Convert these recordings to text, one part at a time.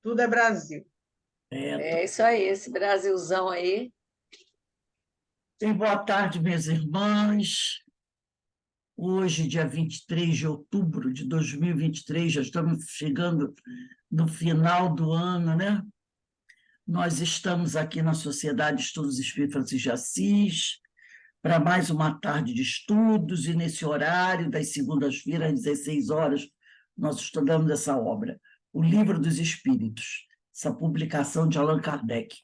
Tudo é Brasil. É isso aí, esse Brasilzão aí. Boa tarde, minhas irmãs. Hoje, dia 23 de outubro de 2023, já estamos chegando no final do ano, né? Nós estamos aqui na Sociedade de Estudos Espíritas Francisco de Assis para mais uma tarde de estudos, e nesse horário, das segundas-feiras, às 16 horas, nós estudamos essa obra, O Livro dos Espíritos, essa publicação de Allan Kardec.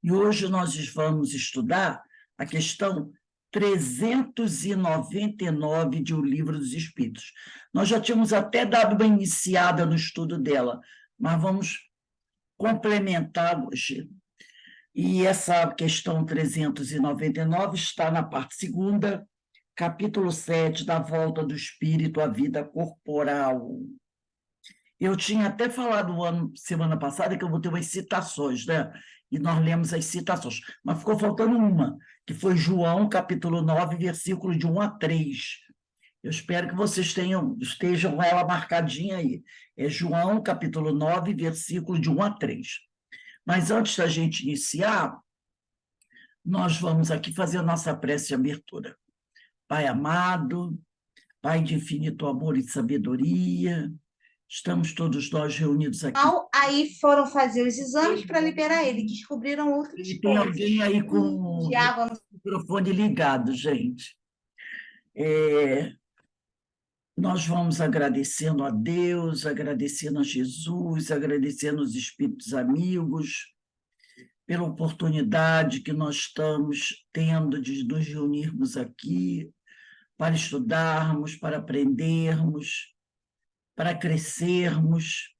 E hoje nós vamos estudar a questão 399 de O Livro dos Espíritos. Nós já tínhamos até dado uma iniciada no estudo dela, mas vamos complementar hoje. E essa questão 399 está na parte segunda, capítulo 7, da volta do espírito à vida corporal. Eu tinha até falado semana passada que eu vou ter umas citações, né? E nós lemos as citações, mas ficou faltando uma, que foi João, capítulo 9, versículo de 1 a 3. Eu espero que vocês estejam com ela marcadinha aí. É João, capítulo 9, versículo de 1 a 3. Mas antes da gente iniciar, nós vamos aqui fazer a nossa prece de abertura. Pai amado, Pai de infinito amor e sabedoria, estamos todos nós reunidos aqui. Aí foram fazer os exames para liberar ele, descobriram outras E tem coisas. alguém aí com o microfone ligado, gente. Nós vamos agradecendo a Deus, agradecendo a Jesus, agradecendo os espíritos amigos, pela oportunidade que nós estamos tendo de nos reunirmos aqui para estudarmos, para aprendermos, para crescermos.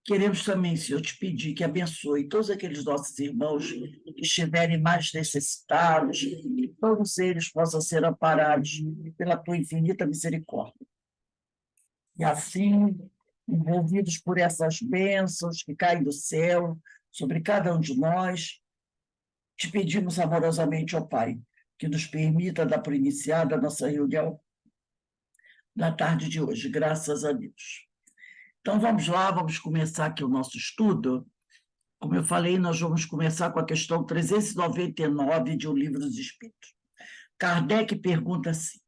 Queremos também, Senhor, te pedir que abençoe todos aqueles nossos irmãos que estiverem mais necessitados, que todos eles possam ser amparados pela tua infinita misericórdia. E assim, envolvidos por essas bênçãos que caem do céu sobre cada um de nós, te pedimos amorosamente, ó Pai, que nos permita dar por iniciada a nossa reunião na tarde de hoje, graças a Deus. Então, vamos lá, vamos começar aqui o nosso estudo. Como eu falei, nós vamos começar com a questão 399 de O Livro dos Espíritos. Kardec pergunta assim: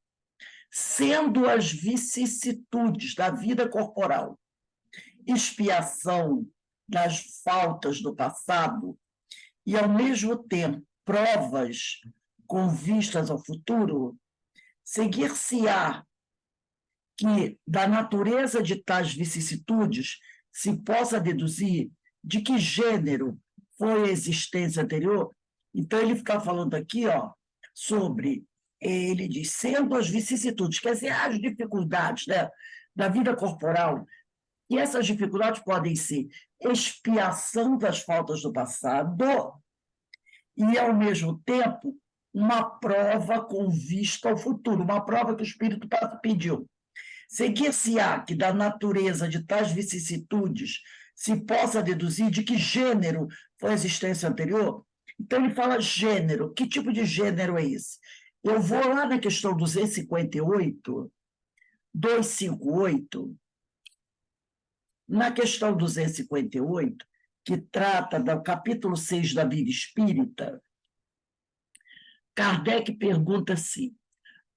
sendo as vicissitudes da vida corporal expiação das faltas do passado e, ao mesmo tempo, provas com vistas ao futuro, seguir-se-á que, da natureza de tais vicissitudes, se possa deduzir de que gênero foi a existência anterior. Então, ele fica falando aqui, sobre, ele diz, sendo as vicissitudes, quer dizer, as dificuldades, né, da vida corporal, e essas dificuldades podem ser expiação das faltas do passado e, ao mesmo tempo, uma prova com vista ao futuro, uma prova que o Espírito pediu. Seguir-se-á que, da natureza de tais vicissitudes, se possa deduzir de que gênero foi a existência anterior. Então, ele fala gênero. Que tipo de gênero é esse? Eu vou lá na questão 258, na questão 258, que trata do capítulo 6 da vida espírita, Kardec pergunta assim: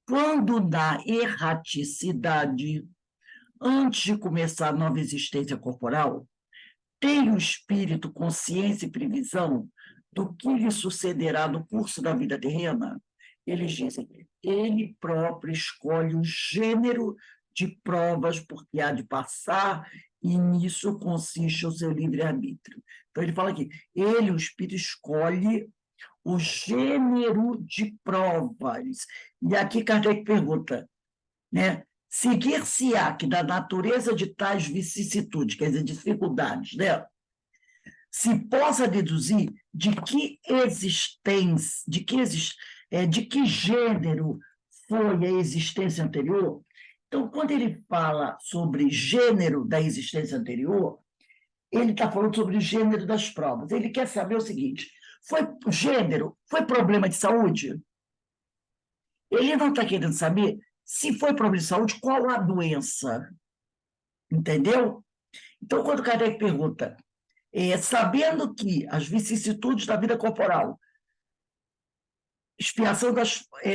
quando na erraticidade, antes de começar a nova existência corporal, tem o espírito consciência e previsão do que lhe sucederá no curso da vida terrena? Eles dizem, ele próprio escolhe o gênero de provas por que há de passar, e nisso consiste o seu livre-arbítrio. Então, ele fala aqui, o espírito, escolhe o gênero de provas. E aqui Kardec pergunta, né? Seguir-se-á que, da natureza de tais vicissitudes, quer dizer, dificuldades, né, se possa deduzir de que existência, de que gênero foi a existência anterior. Então, quando ele fala sobre gênero da existência anterior, ele está falando sobre o gênero das provas. Ele quer saber o seguinte: foi problema de saúde? Ele não está querendo saber se foi problema de saúde, qual a doença. Entendeu? Então, quando Kardec pergunta, sabendo que as vicissitudes da vida corporal, expiação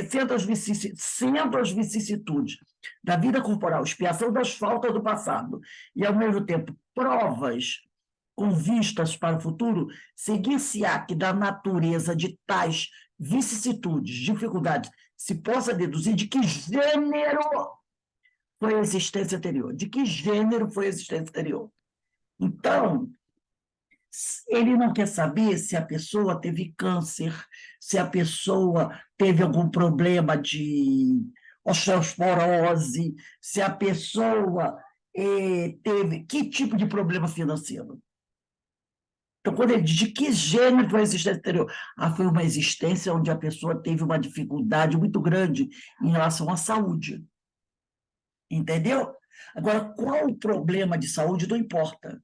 sendo as vicissitudes da vida corporal, expiação das faltas do passado, e, ao mesmo tempo, provas com vistas para o futuro, seguir-se-á que da natureza de tais vicissitudes, dificuldades, se possa deduzir de que gênero foi a existência anterior, de que gênero foi a existência anterior. Então, ele não quer saber se a pessoa teve câncer, se a pessoa teve algum problema de osteoporose, se a pessoa teve que tipo de problema financeiro. Então, quando ele diz de que gênero foi a existência anterior, foi uma existência onde a pessoa teve uma dificuldade muito grande em relação à saúde. Entendeu? Agora, qual o problema de saúde não importa.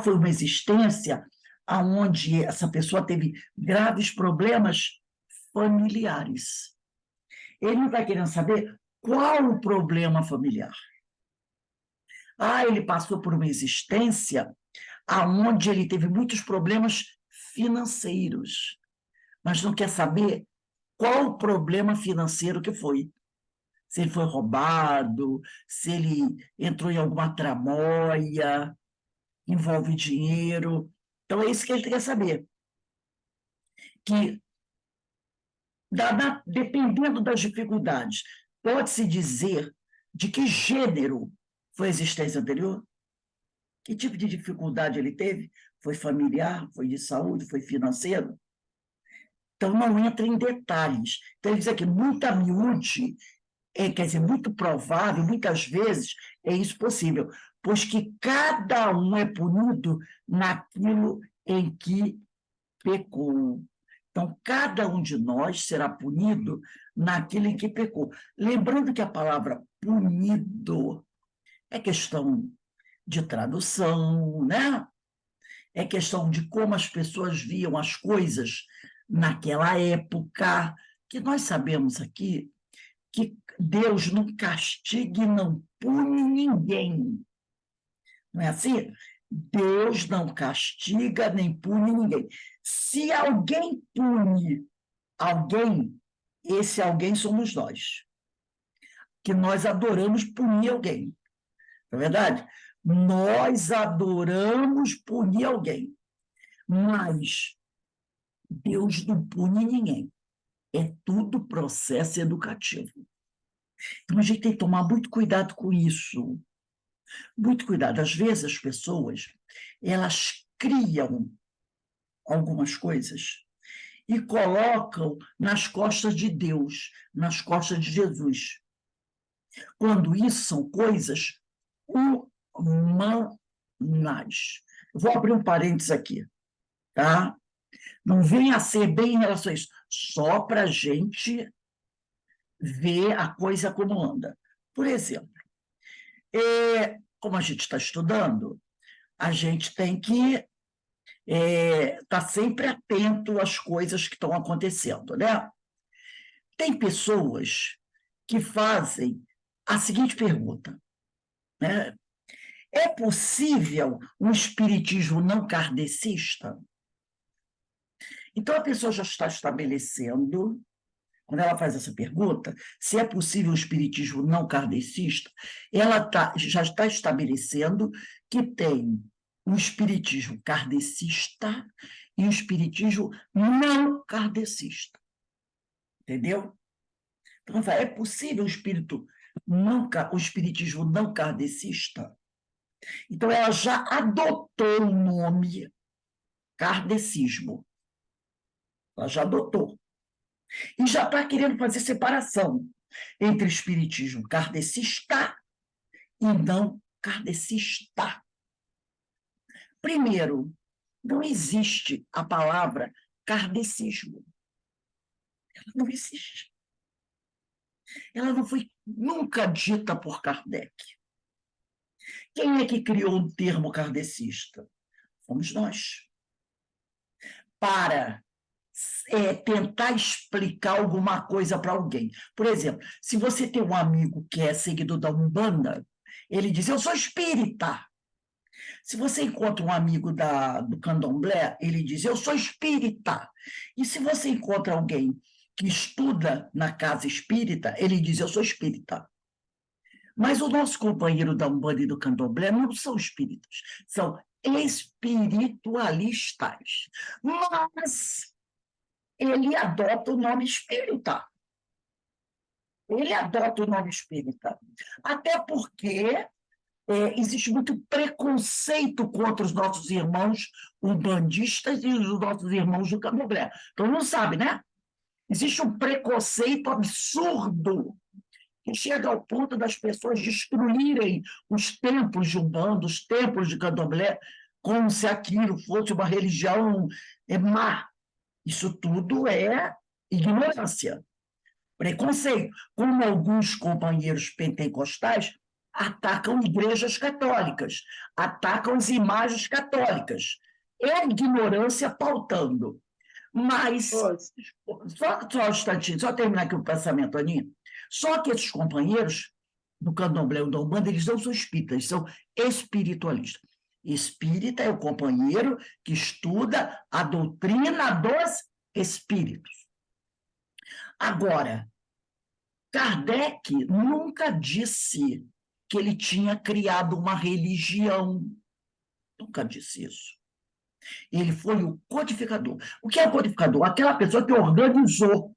Foi uma existência onde essa pessoa teve graves problemas familiares. Ele não está querendo saber qual o problema familiar. Ele passou por uma existência onde ele teve muitos problemas financeiros, mas não quer saber qual o problema financeiro que foi. Se ele foi roubado, se ele entrou em alguma tramóia, envolve dinheiro. Então, é isso que ele quer saber. Que, dependendo das dificuldades, pode-se dizer de que gênero foi a existência anterior? Que tipo de dificuldade ele teve? Foi familiar? Foi de saúde? Foi financeiro? Então, não entra em detalhes. Então, ele diz aqui, muito a miúde, quer dizer, muito provável, muitas vezes, é isso possível, pois que cada um é punido naquilo em que pecou. Então, cada um de nós será punido naquilo em que pecou. Lembrando que a palavra punido é questão de tradução, né? É questão de como as pessoas viam as coisas naquela época, que nós sabemos aqui que Deus não castiga e não pune ninguém. Não é assim? Deus não castiga nem pune ninguém. Se alguém pune alguém, esse alguém somos nós, que nós adoramos punir alguém. Não é verdade? Nós adoramos punir alguém, mas Deus não pune ninguém. É tudo processo educativo. Então, a gente tem que tomar muito cuidado com isso. Muito cuidado. Às vezes, as pessoas, elas criam algumas coisas e colocam nas costas de Deus, nas costas de Jesus. Quando isso são coisas humanas. Vou abrir um parênteses aqui, tá? Não venha a ser bem em relação a isso, só para a gente ver a coisa como anda. Por exemplo, como a gente está estudando, a gente tem que estar sempre atento às coisas que estão acontecendo, né? Tem pessoas que fazem a seguinte pergunta, né? É possível um espiritismo não kardecista? Então, a pessoa já está estabelecendo, quando ela faz essa pergunta, se é possível um espiritismo não kardecista, ela já está estabelecendo que tem um espiritismo kardecista e um espiritismo não kardecista. Entendeu? Então, é possível o espiritismo não kardecista? Então, ela já adotou o nome kardecismo. Ela já adotou. E já está querendo fazer separação entre espiritismo kardecista e não kardecista. Primeiro, não existe a palavra kardecismo. Ela não existe. Ela não foi nunca dita por Kardec. Quem é que criou o termo kardecista? Fomos nós. Para tentar explicar alguma coisa para alguém. Por exemplo, se você tem um amigo que é seguidor da Umbanda, ele diz, eu sou espírita. Se você encontra um amigo do candomblé, ele diz, eu sou espírita. E se você encontra alguém que estuda na casa espírita, ele diz, eu sou espírita. Mas o nosso companheiro da Umbanda e do candomblé não são espíritas, são espiritualistas. Mas ele adota o nome espírita. Ele adota o nome espírita. Até porque existe muito preconceito contra os nossos irmãos umbandistas e os nossos irmãos do candomblé. Então, não sabe, né? Existe um preconceito absurdo que chega ao ponto das pessoas destruírem os templos de Umbanda, os templos de candomblé, como se aquilo fosse uma religião má. Isso tudo é ignorância, preconceito. Como alguns companheiros pentecostais atacam igrejas católicas, atacam as imagens católicas. É a ignorância pautando. Mas, só um instantinho, só terminar aqui o pensamento, Aninha. Só que esses companheiros do candomblé e da Umbanda, eles não são espíritas, são espiritualistas. Espírita é o companheiro que estuda a doutrina dos espíritos. Agora, Kardec nunca disse que ele tinha criado uma religião. Nunca disse isso. Ele foi o codificador. O que é o codificador? Aquela pessoa que organizou,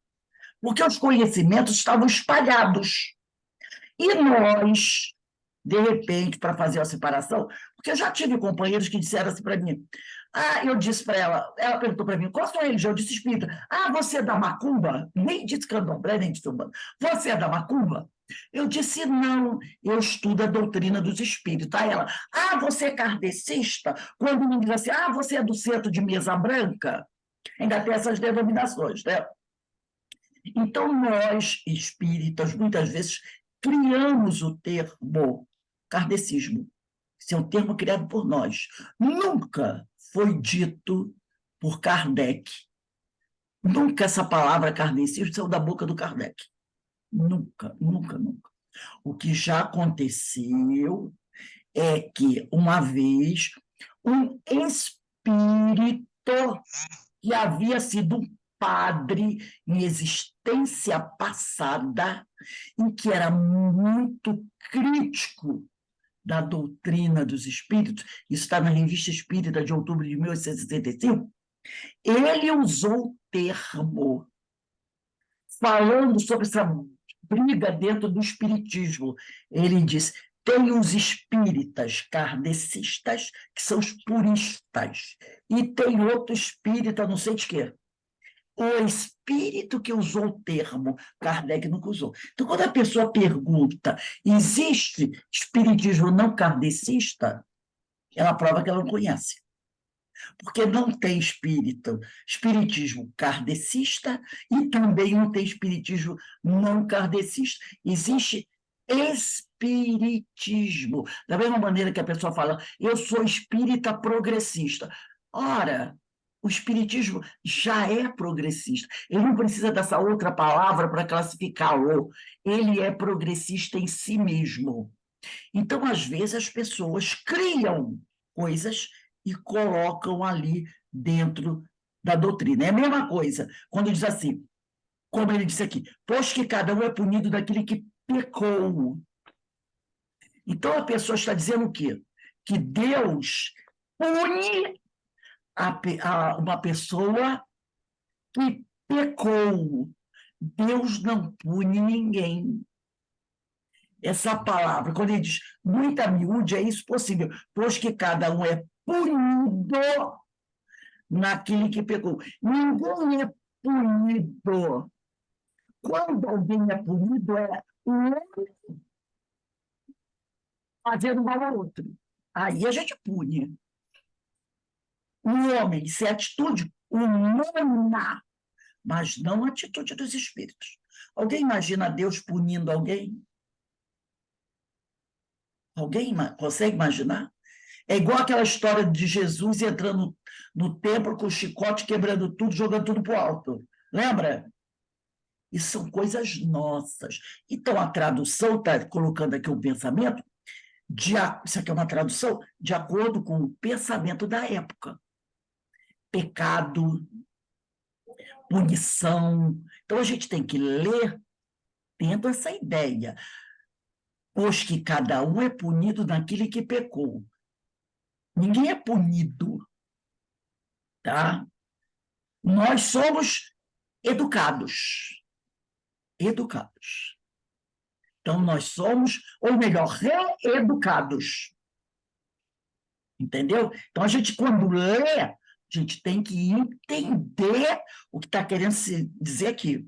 porque os conhecimentos estavam espalhados. E nós, de repente, para fazer a separação, porque eu já tive companheiros que disseram assim para mim, eu disse para ela perguntou para mim, qual a sua religião? Eu disse espírita. Você é da macumba? Nem disse candomblé, nem disse umbanda. Você é da macumba? Eu disse, não, eu estudo a doutrina dos espíritos. Aí ela, você é kardecista? Quando me diz assim, você é do centro de mesa branca? Ainda tem essas denominações, né? Então, nós, espíritas, muitas vezes, criamos o termo kardecismo. Esse é um termo criado por nós. Nunca foi dito por Kardec. Nunca essa palavra kardecismo saiu da boca do Kardec. Nunca, nunca, nunca. O que já aconteceu é que, uma vez, um espírito que havia sido um padre em existência passada, e que era muito crítico da doutrina dos espíritos, isso está na Revista Espírita de outubro de 1865, ele usou o termo falando sobre essa briga dentro do espiritismo. Ele disse, tem os espíritas kardecistas, que são os puristas, e tem outro espírita, não sei de quê. O espírito que usou o termo, Kardec nunca usou. Então, quando a pessoa pergunta, existe espiritismo não kardecista? Ela prova que ela não conhece. Porque não tem espiritismo kardecista e também não tem espiritismo não kardecista. Existe espiritismo. Da mesma maneira que a pessoa fala, eu sou espírita progressista. Ora, o espiritismo já é progressista. Ele não precisa dessa outra palavra para classificá-lo. Ele é progressista em si mesmo. Então, às vezes, as pessoas criam coisas e colocam ali dentro da doutrina. É a mesma coisa quando diz assim, como ele disse aqui, pois que cada um é punido daquele que pecou. Então, a pessoa está dizendo o quê? Que Deus pune uma pessoa que pecou. Deus não pune ninguém. Essa palavra, quando ele diz muita miúde, é isso possível, pois que cada um é punido naquele que pecou. Ninguém é punido. Quando alguém é punido, é um homem fazendo mal ao outro. Aí a gente pune. Um homem, isso é atitude humana, mas não atitude dos espíritos. Alguém imagina Deus punindo alguém? Alguém consegue imaginar? É igual aquela história de Jesus entrando no templo com o chicote, quebrando tudo, jogando tudo para o alto. Lembra? Isso são coisas nossas. Então, a tradução está colocando aqui um pensamento isso aqui é uma tradução, de acordo com o pensamento da época. Pecado, punição. Então, a gente tem que ler tendo essa ideia. Pois que cada um é punido naquilo que pecou. Ninguém é punido, tá? Nós somos educados. Educados. Então, nós somos, ou melhor, reeducados. Entendeu? Então, a gente, quando lê, a gente tem que entender o que está querendo se dizer aqui.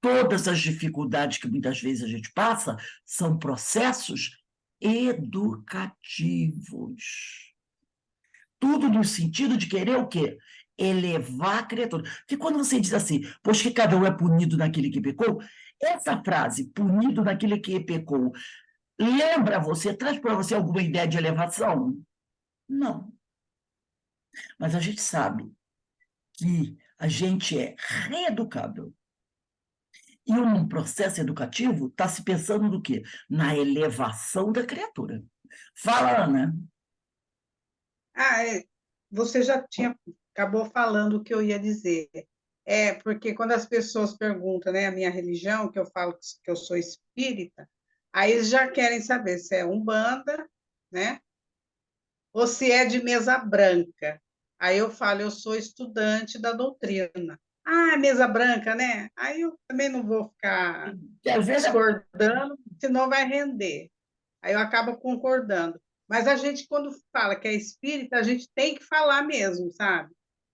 Todas as dificuldades que muitas vezes a gente passa são processos educativos. Tudo no sentido de querer o quê? Elevar a criatura. Porque quando você diz assim, pois que cada um é punido naquele que pecou, essa frase, punido naquele que pecou, lembra você, traz para você alguma ideia de elevação? Não. Mas a gente sabe que a gente é reeducado. E um processo educativo está se pensando no quê? Na elevação da criatura. Fala, Ana. Você já acabou falando o que eu ia dizer. Porque quando as pessoas perguntam, né, a minha religião, que eu falo que eu sou espírita, aí eles já querem saber se é Umbanda, né, ou se é de mesa branca. Aí eu falo, eu sou estudante da doutrina. Mesa branca, né? Aí eu também não vou ficar discordando, senão vai render. Aí eu acabo concordando. Mas a gente, quando fala que é espírita, a gente tem que falar mesmo, sabe?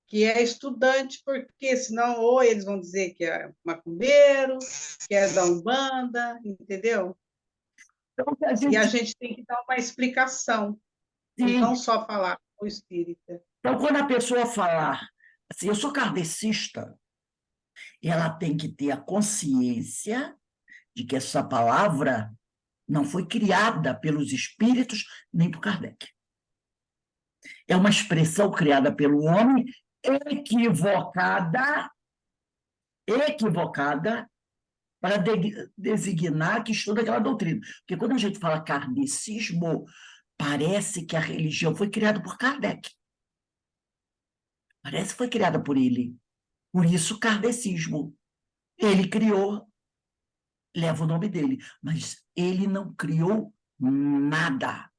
Que é estudante, porque senão ou eles vão dizer que é macumbeiro, que é da Umbanda, entendeu? Então, E a gente tem que dar uma explicação, sim. não só falar o espírita. Então, quando a pessoa falar assim, eu sou kardecista, ela tem que ter a consciência de que essa palavra não foi criada pelos espíritos nem por Kardec. É uma expressão criada pelo homem equivocada para designar que estuda aquela doutrina. Porque quando a gente fala kardecismo, parece que a religião foi criada por Kardec. Parece que foi criada por ele. Por isso, kardecismo. Ele criou, leva o nome dele, mas ele não criou nada.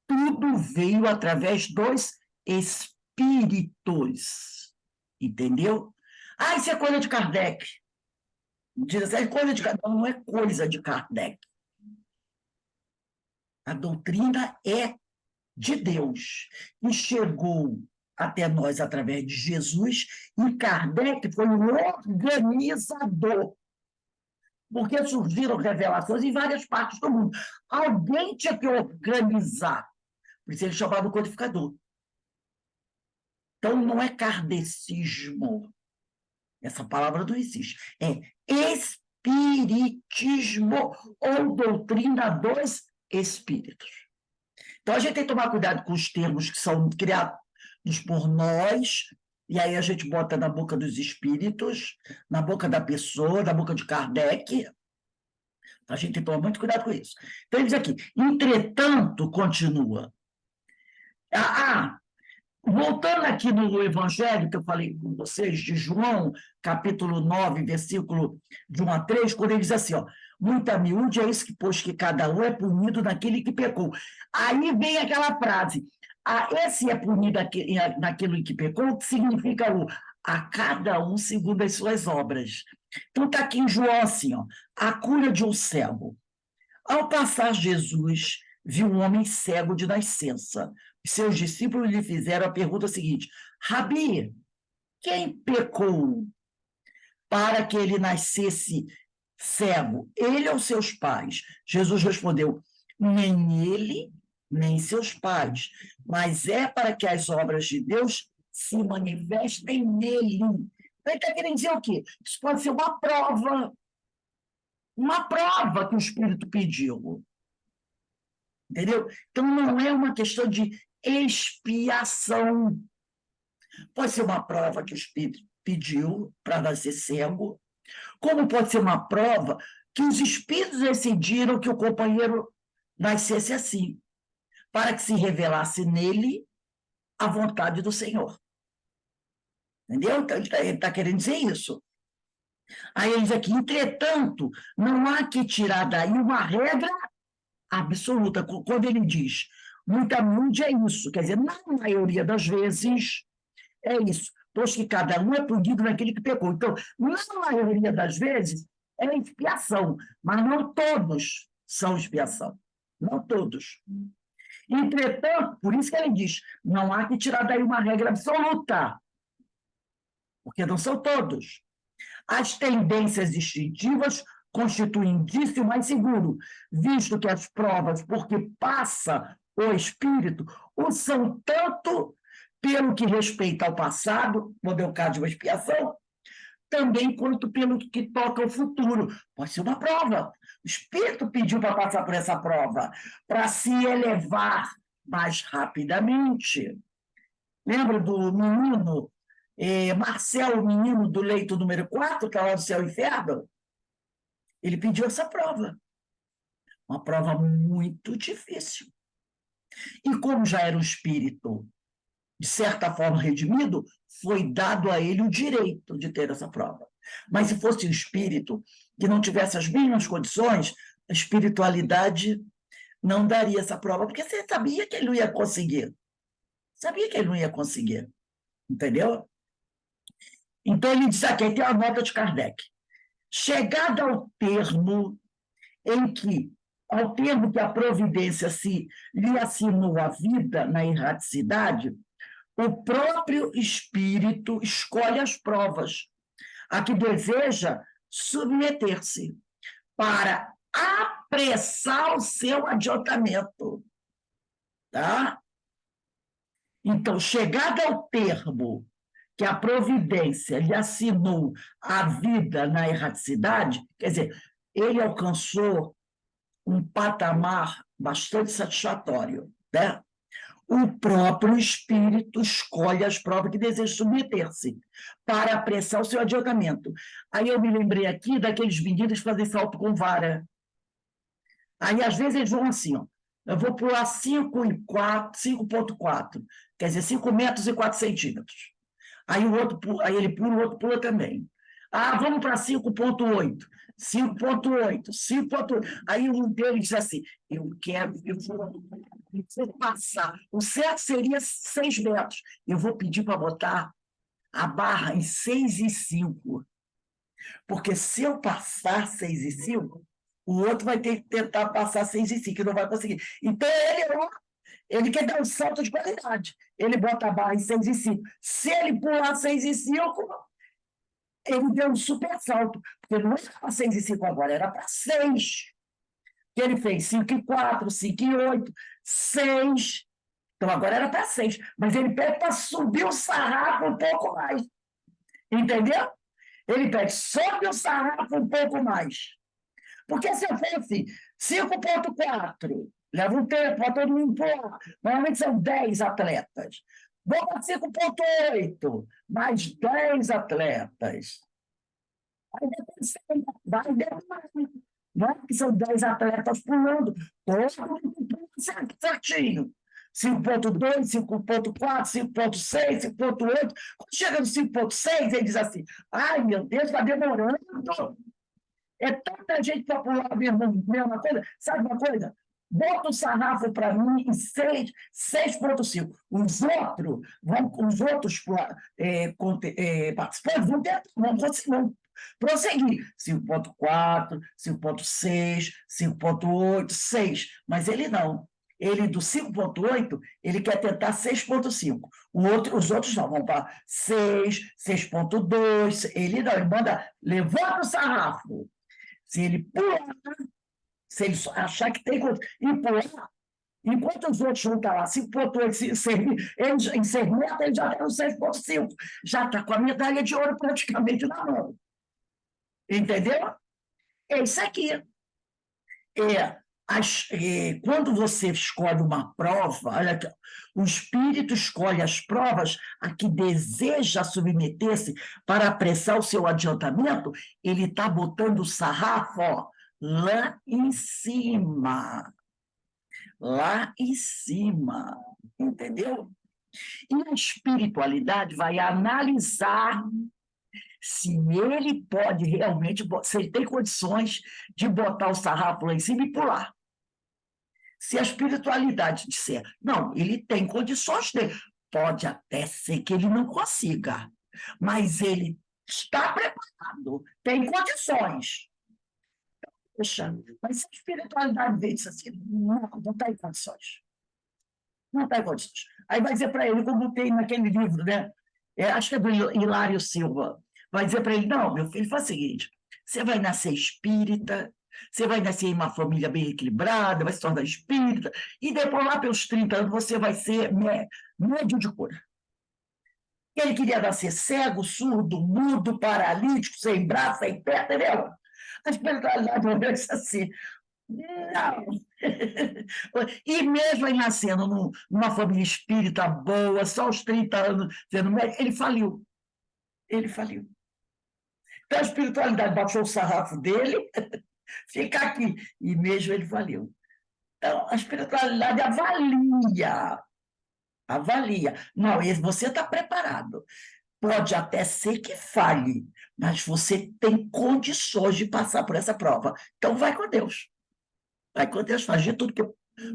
Tudo veio através dos espíritos. Entendeu? Isso é coisa de Kardec. Diz assim, é coisa de Kardec. Não é coisa de Kardec. A doutrina é de Deus e chegou até nós através de Jesus, e Kardec foi o organizador, porque surgiram revelações em várias partes do mundo. Alguém tinha que organizar, por isso ele chamava o codificador. Então, não é kardecismo, essa palavra não existe, é espiritismo ou doutrina dos espíritos. Então, a gente tem que tomar cuidado com os termos que são criados por nós, e aí a gente bota na boca dos espíritos, na boca da pessoa, na boca de Kardec. A gente tem que tomar muito cuidado com isso. Então, ele diz aqui, entretanto, continua. Voltando aqui no Evangelho, que eu falei com vocês, de João, capítulo 9, versículo de 1 a 3, quando ele diz assim, muito a miúde é isso que, pois que cada um é punido naquele que pecou. Aí vem aquela frase, esse é punido naquilo que pecou, que significa a cada um segundo as suas obras. Então está aqui em João assim, a cura de um cego. Ao passar Jesus, viu um homem cego de nascença. Seus discípulos lhe fizeram a pergunta seguinte, Rabi, quem pecou para que ele nascesse cego? Ele ou seus pais? Jesus respondeu, nem ele, nem seus pais, mas é para que as obras de Deus se manifestem nele. Então, ele está querendo dizer o quê? Isso pode ser uma prova que o Espírito pediu. Entendeu? Então, não é uma questão de expiação. Pode ser uma prova que o Espírito pediu para nascer cego, como pode ser uma prova que os espíritos decidiram que o companheiro nascesse assim, para que se revelasse nele a vontade do Senhor. Entendeu? Então, ele está querendo dizer isso. Aí ele diz aqui, entretanto, não há que tirar daí uma regra absoluta. Quando ele diz muita é isso, quer dizer, na maioria das vezes é isso, pois que cada um é punido naquele que pecou. Então, na maioria das vezes é expiação, mas não todos são expiação, não todos. Entretanto, por isso que ele diz, não há que tirar daí uma regra absoluta, porque não são todos. As tendências instintivas constituem indício mais seguro, visto que as provas por que passa o espírito o são tanto pelo que respeita ao passado, quando é o caso de uma expiação, também quanto pelo que toca ao futuro. Pode ser uma prova. O espírito pediu para passar por essa prova, para se elevar mais rapidamente. Lembra do menino Marcelo, o menino do leito número 4, que é lá do céu e inferno? Ele pediu essa prova. Uma prova muito difícil. E como já era um espírito, de certa forma, redimido, foi dado a ele o direito de ter essa prova. Mas se fosse um espírito que não tivesse as mesmas condições, a espiritualidade não daria essa prova, porque você sabia que ele não ia conseguir. Sabia que ele não ia conseguir. Entendeu? Então, ele diz aqui, tem a nota de Kardec. Chegada ao termo que a providência lhe assinou a vida na erraticidade, o próprio espírito escolhe as provas a que deseja submeter-se para apressar o seu adiantamento. Tá? Então, chegada ao termo que a providência lhe assinou a vida na erraticidade, quer dizer, ele alcançou um patamar bastante satisfatório, né? O próprio espírito escolhe as provas que deseja submeter-se para apressar o seu adiantamento. Aí eu me lembrei aqui daqueles meninos que fazem salto com vara. Aí, às vezes, eles vão assim, ó, eu vou pular 5,4, quer dizer, 5 metros e 4 centímetros. Aí ele pula, o outro pula também. Ah, vamos para 5,8. 5,8, 5,8. Aí um deles diz assim, eu vou passar. O certo seria 6 metros. Eu vou pedir para botar a barra em 6,5. Porque se eu passar 6,5, o outro vai ter que tentar passar 6,5, e não vai conseguir. Então, ele quer dar um salto de qualidade. Ele bota a barra em 6,5. Se ele pular 6,5, ele deu um super salto. Porque não era para 6,5 agora, era para 6. Ele fez 5,4, 5,8, 6. Então, agora era para 6. Mas ele pede para subir o sarrafo um pouco mais. Entendeu? Ele pede, sobe o sarrafo um pouco mais. Porque se eu fosse 5,4, leva um tempo para todo mundo pular. Normalmente são 10 atletas. Vou para 5,8, mais 10 atletas. Aí depois vai demorar. Não é que são 10 atletas pulando, todos certinho. 5,2, 5,4, 5,6, 5,8. Quando chega no 5,6, ele diz assim, ai, meu Deus, está demorando. É tanta gente para pular a mesma coisa. Sabe uma coisa? Bota o sarrafo para mim em 6,5. Os outros participantes vão prosseguir. 5,4, 5,6, 5,8, 6. Mas ele não. Ele, do 5,8, ele quer tentar 6,5. Os outros não, vão para 6, 6,2. Ele não, ele manda, levanta o sarrafo. Se ele pular, se ele achar que tem e pular, enquanto os outros vão estar lá 5,8, em 6 metros, ele já está no 6,5. Já está com a medalha de ouro praticamente na mão. Entendeu? É isso aqui. Quando você escolhe uma prova, olha aqui, o espírito escolhe as provas a que deseja submeter-se para apressar o seu adiantamento, ele está botando o sarrafo lá em cima. lá em cima, entendeu? E a espiritualidade vai analisar se ele pode realmente, se ele tem condições de botar o sarrafo lá em cima e pular. Se a espiritualidade disser, não, ele tem condições dele, pode até ser que ele não consiga, mas ele está preparado, tem condições. Poxa, mas se a espiritualidade vê isso assim, não está em condições. Não está em condições. Aí vai dizer para ele, como tem naquele livro, né? Acho que é do Hilário Silva, vai dizer para ele, não, meu filho, faz o seguinte, você vai nascer espírita, você vai nascer em uma família bem equilibrada, vai se tornar espírita, e depois, lá pelos 30 anos, você vai ser médium de cura. Ele queria nascer cego, surdo, mudo, paralítico, sem braço, sem pé, entendeu? A espiritualidade não é assim. Não. E mesmo ele nascendo numa família espírita boa, só aos 30 anos, sendo médico, ele faliu. Ele faliu. Então a espiritualidade baixou o sarrafo dele, fica aqui. E mesmo ele faliu. Então a espiritualidade avalia. Avalia. Não, você está preparado. Pode até ser que falhe, mas você tem condições de passar por essa prova. Então vai com Deus. Vai com Deus, faz de tudo que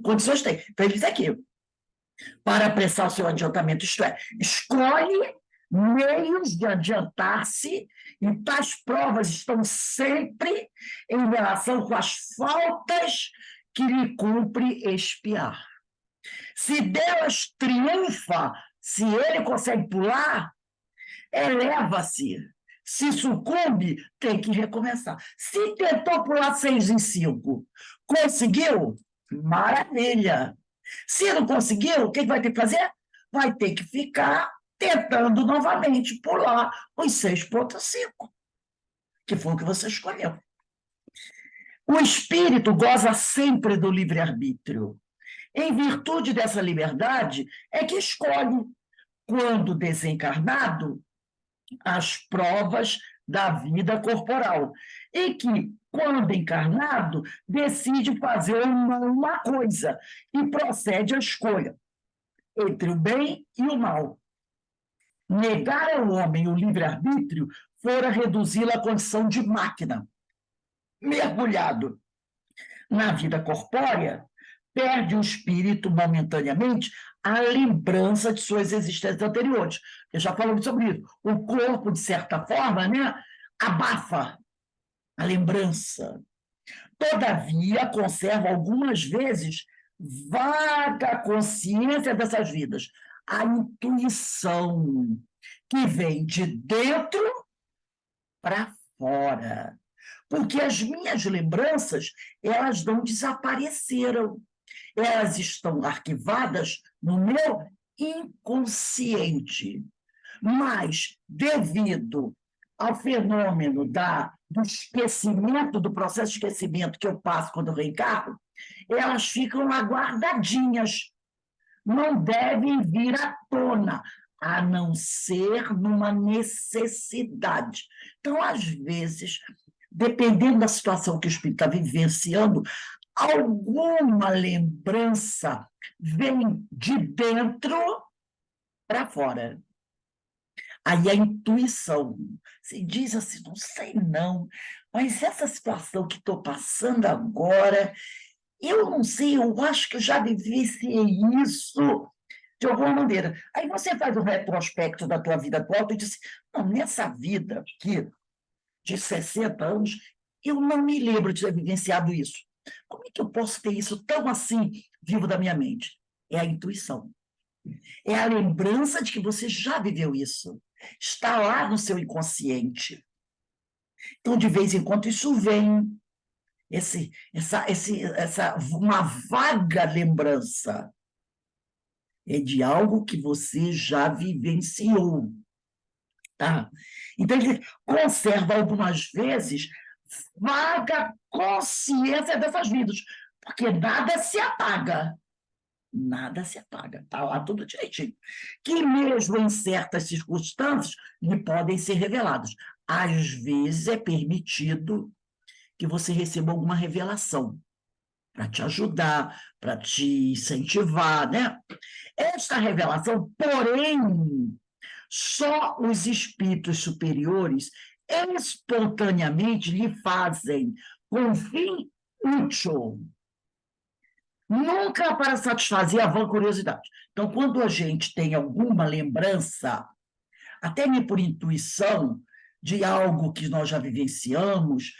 condições tem. Então ele diz aqui, para apressar o seu adiantamento, isto é, escolhe meios de adiantar-se, e tais provas estão sempre em relação com as faltas que lhe cumpre expiar. Se Deus triunfa, se ele consegue pular, eleva-se. Se sucumbe, tem que recomeçar. Se tentou pular 6 em 5, conseguiu? Maravilha. Se não conseguiu, o que vai ter que fazer? Vai ter que ficar tentando novamente pular os 6,5, que foi o que você escolheu. O espírito goza sempre do livre-arbítrio. Em virtude dessa liberdade, é que escolhe, quando desencarnado, as provas da vida corporal, e que, quando encarnado, decide fazer uma coisa e procede à escolha entre o bem e o mal. Negar ao homem o livre-arbítrio fora reduzi-lo à condição de máquina. Mergulhado na vida corpórea, perde o espírito momentaneamente a lembrança de suas existências anteriores. Eu já falamos sobre isso. O corpo, de certa forma, né, abafa a lembrança. Todavia, conserva algumas vezes vaga consciência dessas vidas. A intuição que vem de dentro para fora. Porque as minhas lembranças, elas não desapareceram. Elas estão arquivadas no meu inconsciente. Mas, devido ao fenômeno do esquecimento, do processo de esquecimento que eu passo quando eu reencarno, elas ficam lá guardadinhas. Não devem vir à tona, a não ser numa necessidade. Então, às vezes, dependendo da situação que o espírito está vivenciando, alguma lembrança vem de dentro para fora. Aí a intuição, se diz assim, não sei não, mas essa situação que estou passando agora, eu não sei, eu acho que eu já vivenciei isso de alguma maneira. Aí você faz um retrospecto da tua vida atual e diz, não, nessa vida aqui, de 60 anos, eu não me lembro de ter vivenciado isso. Como é que eu posso ter isso tão assim vivo da minha mente? É a intuição. É a lembrança de que você já viveu isso. Está lá no seu inconsciente. Então, de vez em quando, isso vem. Uma vaga lembrança. É de algo que você já vivenciou. Tá? Então, ele conserva algumas vezes vaga consciência dessas vidas, porque nada se apaga. Nada se apaga, está lá tudo direitinho. Que mesmo em certas circunstâncias lhe podem ser revelados. Às vezes é permitido que você receba alguma revelação. para te ajudar, para te incentivar, né? Esta revelação, porém, só os espíritos superiores espontaneamente lhe fazem com fim útil, nunca para satisfazer a vã curiosidade. Então, quando a gente tem alguma lembrança, até mesmo por intuição, de algo que nós já vivenciamos,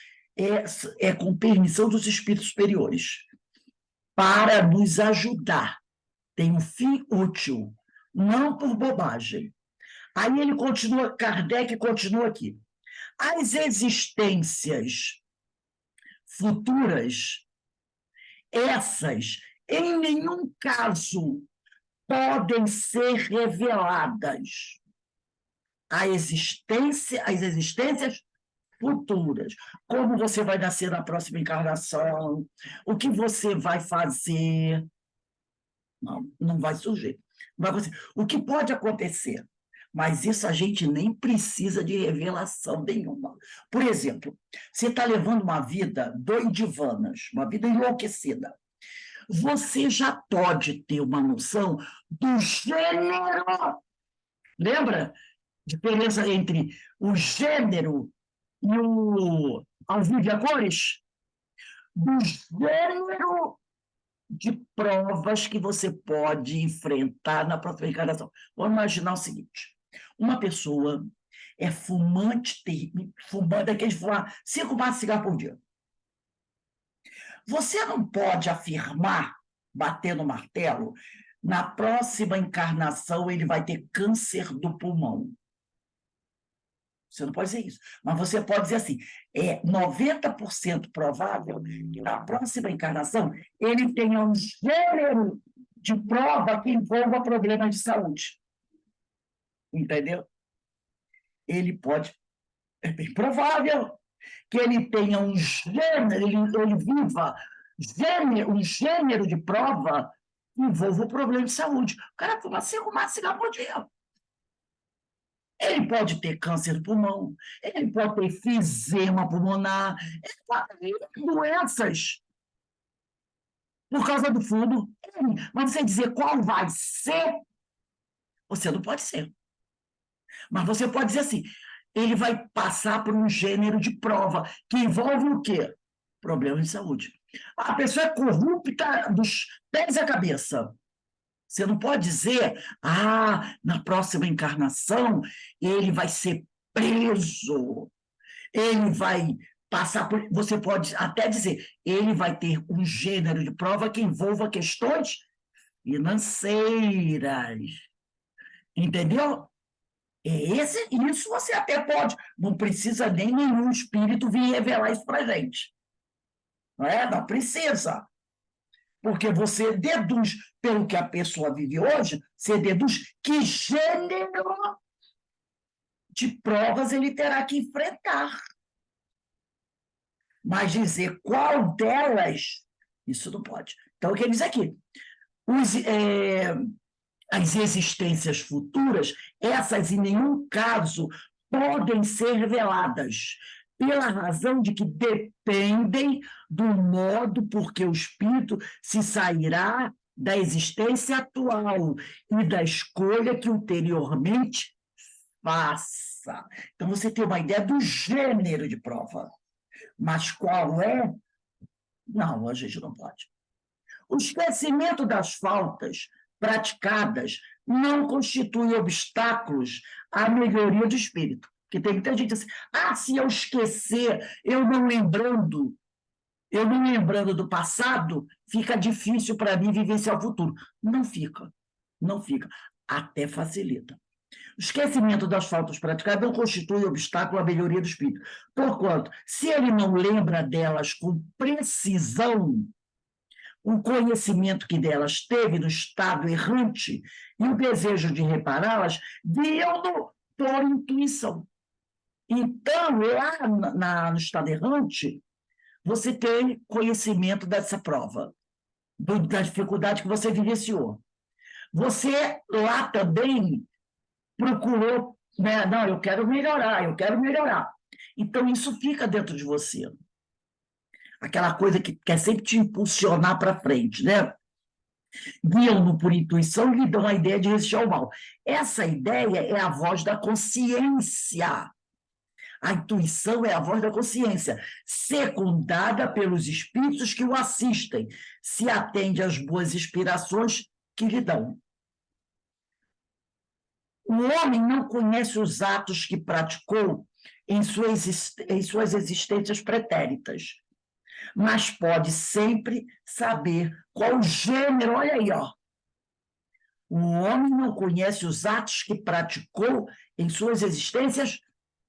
é com permissão dos espíritos superiores, para nos ajudar. Tem um fim útil, não por bobagem. Aí ele continua, Kardec continua aqui. As existências futuras, essas, em nenhum caso, podem ser reveladas. As existências futuras. Como você vai nascer na próxima encarnação, o que você vai fazer. Não vai surgir. O que pode acontecer? Mas isso a gente nem precisa de revelação nenhuma. Por exemplo, você está levando uma vida doidivanas, uma vida enlouquecida. Você já pode ter uma noção do gênero. Lembra? Diferença entre o gênero e o ao vivo e a cores? Do gênero de provas que você pode enfrentar na próxima encarnação. Vamos imaginar o seguinte: uma pessoa é fumante, daqueles que fumam 5 maços de cigarro por dia. Você não pode afirmar, batendo martelo, na próxima encarnação ele vai ter câncer do pulmão. Você não pode dizer isso. Mas você pode dizer assim, é 90% provável que na próxima encarnação ele tenha um gênero de prova que envolva problemas de saúde. Entendeu? Ele pode, é bem provável que ele tenha um gênero, ele viva um gênero de prova que envolva problema de saúde. O cara fuma 5 maços de cigarro por dia. Ele pode ter câncer do pulmão, ele pode ter enfisema pulmonar, ele pode ter doenças por causa do fumo. Mas você dizer qual vai ser, você não pode ser. Mas você pode dizer assim, ele vai passar por um gênero de prova que envolve o quê? Problemas de saúde. A pessoa é corrupta dos pés à cabeça. Você não pode dizer, na próxima encarnação ele vai ser preso, ele vai passar por... Você pode até dizer, ele vai ter um gênero de prova que envolva questões financeiras. Entendeu? Isso você até pode, não precisa nem nenhum espírito vir revelar isso para a gente. Não precisa. Porque você deduz, pelo que a pessoa vive hoje, você deduz que gênero de provas ele terá que enfrentar. Mas dizer qual delas, isso não pode. Então, o que ele diz aqui? As existências futuras, essas em nenhum caso podem ser reveladas, pela razão de que dependem do modo por que o espírito se sairá da existência atual e da escolha que ulteriormente faça. Então, você tem uma ideia do gênero de prova. Mas qual é? Não, a gente não pode. O esquecimento das faltas praticadas não constitui obstáculos à melhoria do espírito. Porque tem muita gente assim, se eu esquecer, eu não lembrando do passado, fica difícil para mim vivenciar o futuro. Não fica, até facilita. O esquecimento das faltas praticadas não constitui obstáculo à melhoria do espírito. Porquanto, se ele não lembra delas com precisão, o conhecimento que delas teve no estado errante e o desejo de repará-las guiam-no por intuição. Então, lá no estado errante, você tem conhecimento dessa prova, da dificuldade que você vivenciou. Você lá também procurou, não, eu quero melhorar. Então, isso fica dentro de você. aquela coisa que quer sempre te impulsionar para frente, né? Guiam-no por intuição e lhe dão a ideia de resistir ao mal. Essa ideia é a voz da consciência. A intuição é a voz da consciência, secundada pelos espíritos que o assistem, se atende às boas inspirações que lhe dão. O homem não conhece os atos que praticou em suas existências pretéritas, mas pode sempre saber qual o gênero. Olha aí, ó. O homem não conhece os atos que praticou em suas existências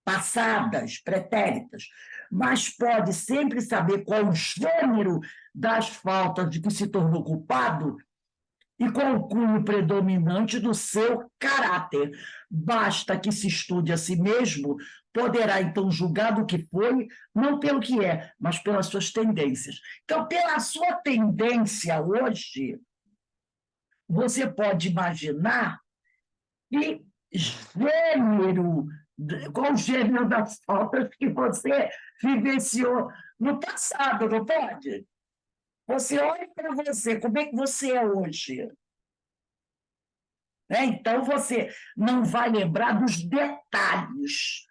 passadas, pretéritas, mas pode sempre saber qual o gênero das faltas de que se tornou culpado e qual o cunho predominante do seu caráter. Basta que se estude a si mesmo, poderá então julgar do que foi, não pelo que é, mas pelas suas tendências. Então, pela sua tendência hoje, você pode imaginar que gênero, qual o gênero das faltas que você vivenciou no passado, não pode? Você olha para você, como é que você é hoje? Né? Então, você não vai lembrar dos detalhes.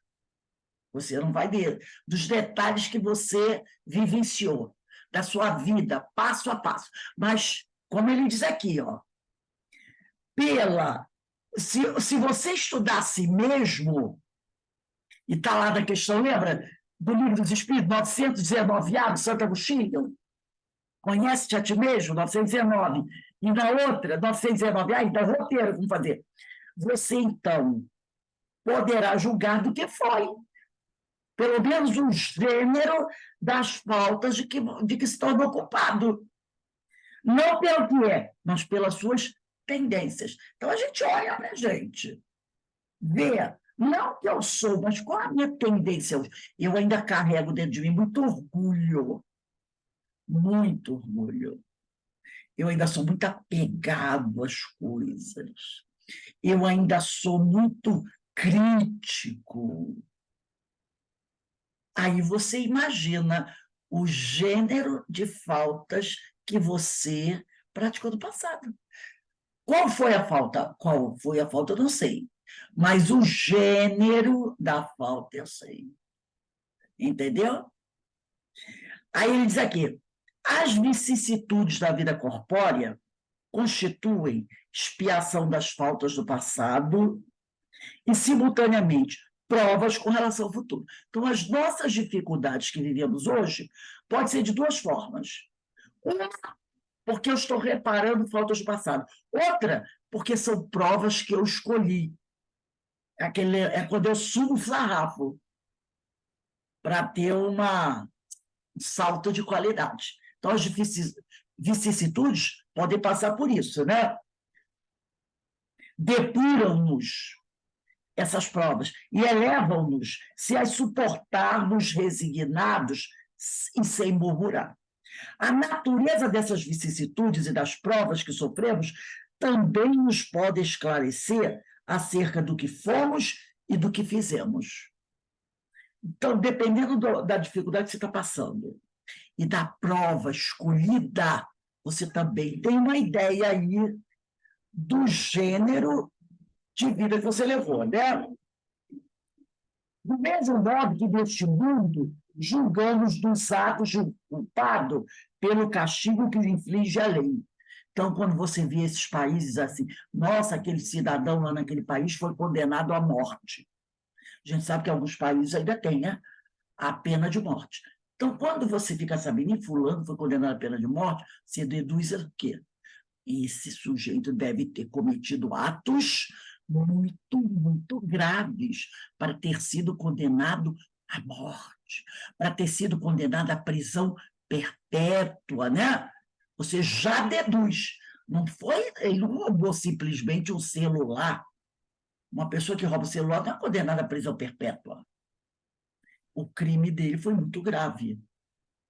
Você não vai ver dos detalhes que você vivenciou, da sua vida, passo a passo. Mas, como ele diz aqui, ó, se você estudar a si mesmo, e está lá na questão, lembra do Livro dos Espíritos, 919A, do Santo Agostinho? Conhece-te a ti mesmo, 919. E na outra, 919A, então, roteiro, vamos fazer. Você, então, poderá julgar do que foi. Pelo menos um gênero das faltas de que se tornou culpado. Não pelo que é, mas pelas suas tendências. Então, a gente olha para a gente, vê, não que eu sou, mas qual a minha tendência? Eu ainda carrego dentro de mim muito orgulho. Muito orgulho. Eu ainda sou muito apegado às coisas. Eu ainda sou muito crítico. Aí você imagina o gênero de faltas que você praticou no passado. Qual foi a falta? Qual foi a falta? Eu não sei. Mas o gênero da falta eu sei. Entendeu? Aí ele diz aqui, as vicissitudes da vida corpórea constituem expiação das faltas do passado e, simultaneamente, provas com relação ao futuro. Então, as nossas dificuldades que vivemos hoje podem ser de duas formas. Uma, porque eu estou reparando faltas do passado. Outra, porque são provas que eu escolhi. É quando eu subo o sarrafo para ter um salto de qualidade. Então, as vicissitudes podem passar por isso, né? Depuram-nos essas provas e elevam-nos se as suportarmos resignados e sem murmurar. A natureza dessas vicissitudes e das provas que sofremos também nos pode esclarecer acerca do que fomos e do que fizemos. Então, dependendo da dificuldade que você está passando e da prova escolhida, você também tem uma ideia aí do gênero de vida que você levou, né? Do mesmo modo que neste mundo julgamos dos atos de um culpado pelo castigo que lhe inflige a lei. Então, quando você vê esses países assim, nossa, aquele cidadão lá naquele país foi condenado à morte. A gente sabe que alguns países ainda têm, né, a pena de morte. Então, quando você fica sabendo que fulano foi condenado à pena de morte, você deduz o quê? Esse sujeito deve ter cometido atos muito, muito graves para ter sido condenado à morte, para ter sido condenado à prisão perpétua, né? Você já deduz. Não foi, ele não roubou simplesmente um celular. Uma pessoa que rouba o celular não é condenada à prisão perpétua. O crime dele foi muito grave.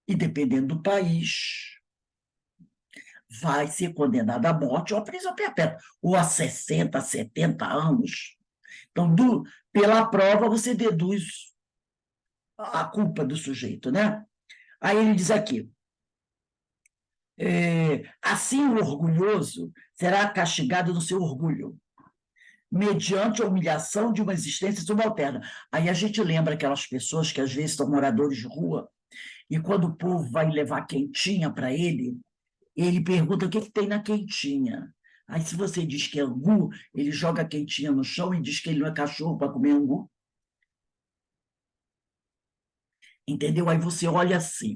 E dependendo do país, vai ser condenado à morte ou à prisão perpétua, ou a 60, 70 anos. Então, pela prova, você deduz a culpa do sujeito, né? Aí ele diz aqui, assim o orgulhoso será castigado no seu orgulho, mediante a humilhação de uma existência subalterna. Aí a gente lembra aquelas pessoas que às vezes são moradores de rua, e quando o povo vai levar quentinha para ele pergunta o que, que tem na quentinha. Aí se você diz que é angu, ele joga a quentinha no chão e diz que ele não é cachorro para comer angu. Entendeu? Aí você olha assim,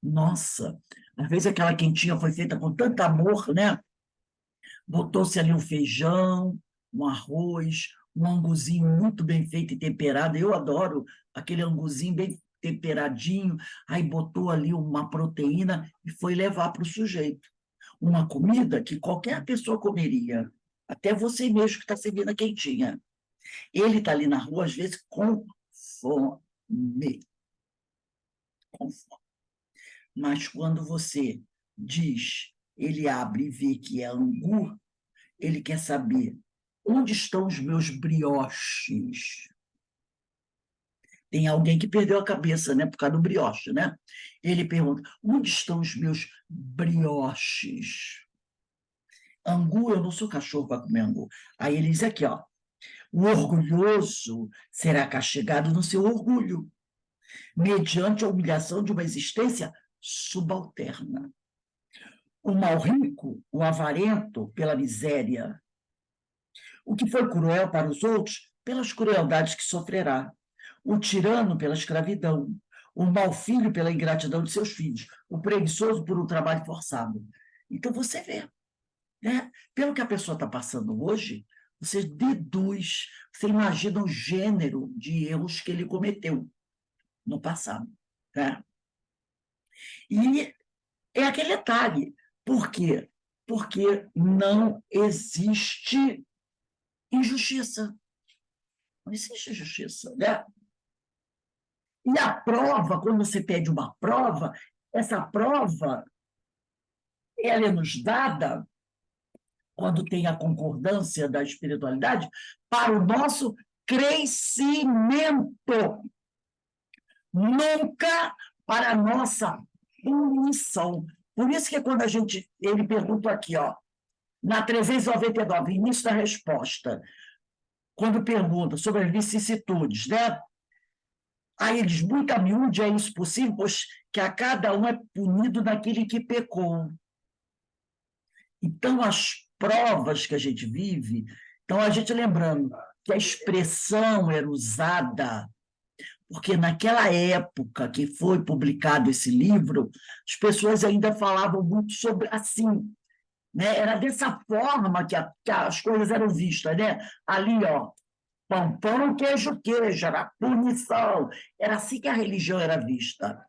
nossa, às vezes aquela quentinha foi feita com tanto amor, né? Botou-se ali um feijão, um arroz, um anguzinho muito bem feito e temperado. Eu adoro aquele anguzinho bem temperadinho. Aí botou ali uma proteína e foi levar para o sujeito. Uma comida que qualquer pessoa comeria, até você mesmo que está servindo a quentinha. Ele está ali na rua, às vezes, com fome. Com fome. Mas quando você diz, ele abre e vê que é angu, ele quer saber onde estão os meus brioches. Tem alguém que perdeu a cabeça, né, por causa do brioche, né? Ele pergunta, onde estão os meus brioches? Angu, eu não sou cachorro para comer angu. Aí ele diz aqui, ó, o orgulhoso será castigado no seu orgulho, mediante a humilhação de uma existência subalterna. O mal rico, o avarento, pela miséria. O que foi cruel para os outros, pelas crueldades que sofrerá. O tirano, pela escravidão. O mau filho, pela ingratidão de seus filhos. O preguiçoso, por um trabalho forçado. Então, você vê, né? Pelo que a pessoa está passando hoje, você deduz, você imagina o gênero de erros que ele cometeu no passado. Né? E é aquele detalhe. Por quê? Porque não existe injustiça. Não existe justiça, né? E a prova, quando você pede uma prova, essa prova ela é nos dada, quando tem a concordância da espiritualidade, para o nosso crescimento. Nunca para a nossa punição. Por isso que quando ele pergunta aqui, ó, na 399, início da resposta, quando pergunta sobre as vicissitudes, né? Aí ele diz, muito a miúde é isso possível, pois que a cada um é punido naquele que pecou. Então, as provas que a gente vive, então a gente lembrando que a expressão era usada, porque naquela época que foi publicado esse livro, as pessoas ainda falavam muito sobre assim, né? Era dessa forma que as coisas eram vistas, né? Ali, ó, pão, pão, queijo, queijo, era punição. Era assim que a religião era vista.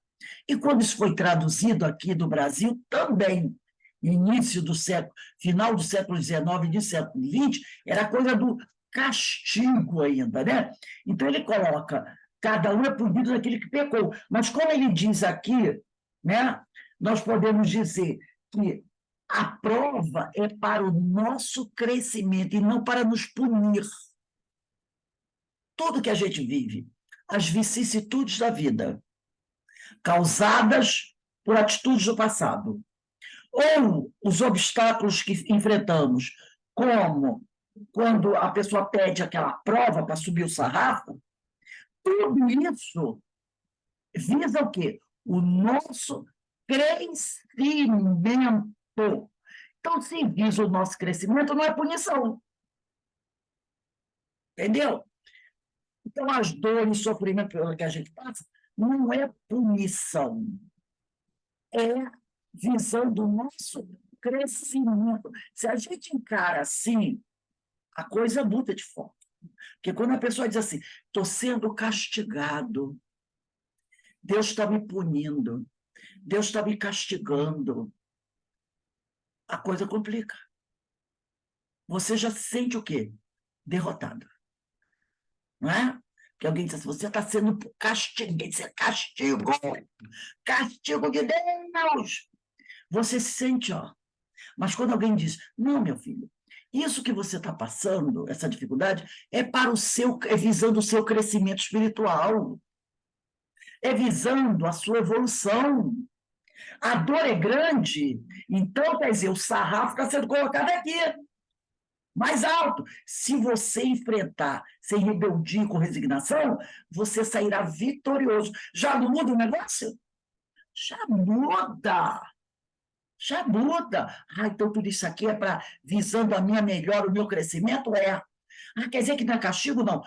E quando isso foi traduzido aqui no Brasil, também, início do século, final do século XIX, início do século XX, era coisa do castigo ainda, né? Então ele coloca, cada um é punido daquele que pecou. Mas como ele diz aqui, né, nós podemos dizer que a prova é para o nosso crescimento e não para nos punir. Tudo que a gente vive, as vicissitudes da vida, causadas por atitudes do passado, ou os obstáculos que enfrentamos, como quando a pessoa pede aquela prova para subir o sarrafo, tudo isso visa o quê? O nosso crescimento. Então, se visa o nosso crescimento, não é punição. Entendeu? Então, as dores e sofrimento que a gente passa não é punição, é visão do nosso crescimento. Se a gente encara assim, a coisa muda de forma. Porque quando a pessoa diz assim, estou sendo castigado, Deus está me punindo, Deus está me castigando, a coisa complica. Você já se sente o quê? Derrotado. Não é? Porque alguém diz assim, você está sendo castigado, isso é castigo, castigo de Deus. Você se sente, ó. Mas quando alguém diz, não, meu filho, isso que você está passando, essa dificuldade, é para o seu, é visando o seu crescimento espiritual. é visando a sua evolução. A dor é grande, então, quer dizer, o sarrafo está sendo colocado aqui, mais alto. Se você enfrentar sem rebeldia e com resignação, você sairá vitorioso. Já não muda o negócio? Já muda. Já muda. Ah, então tudo isso aqui é para visando a minha melhora, o meu crescimento? É. Ah, quer dizer que não é castigo? Não.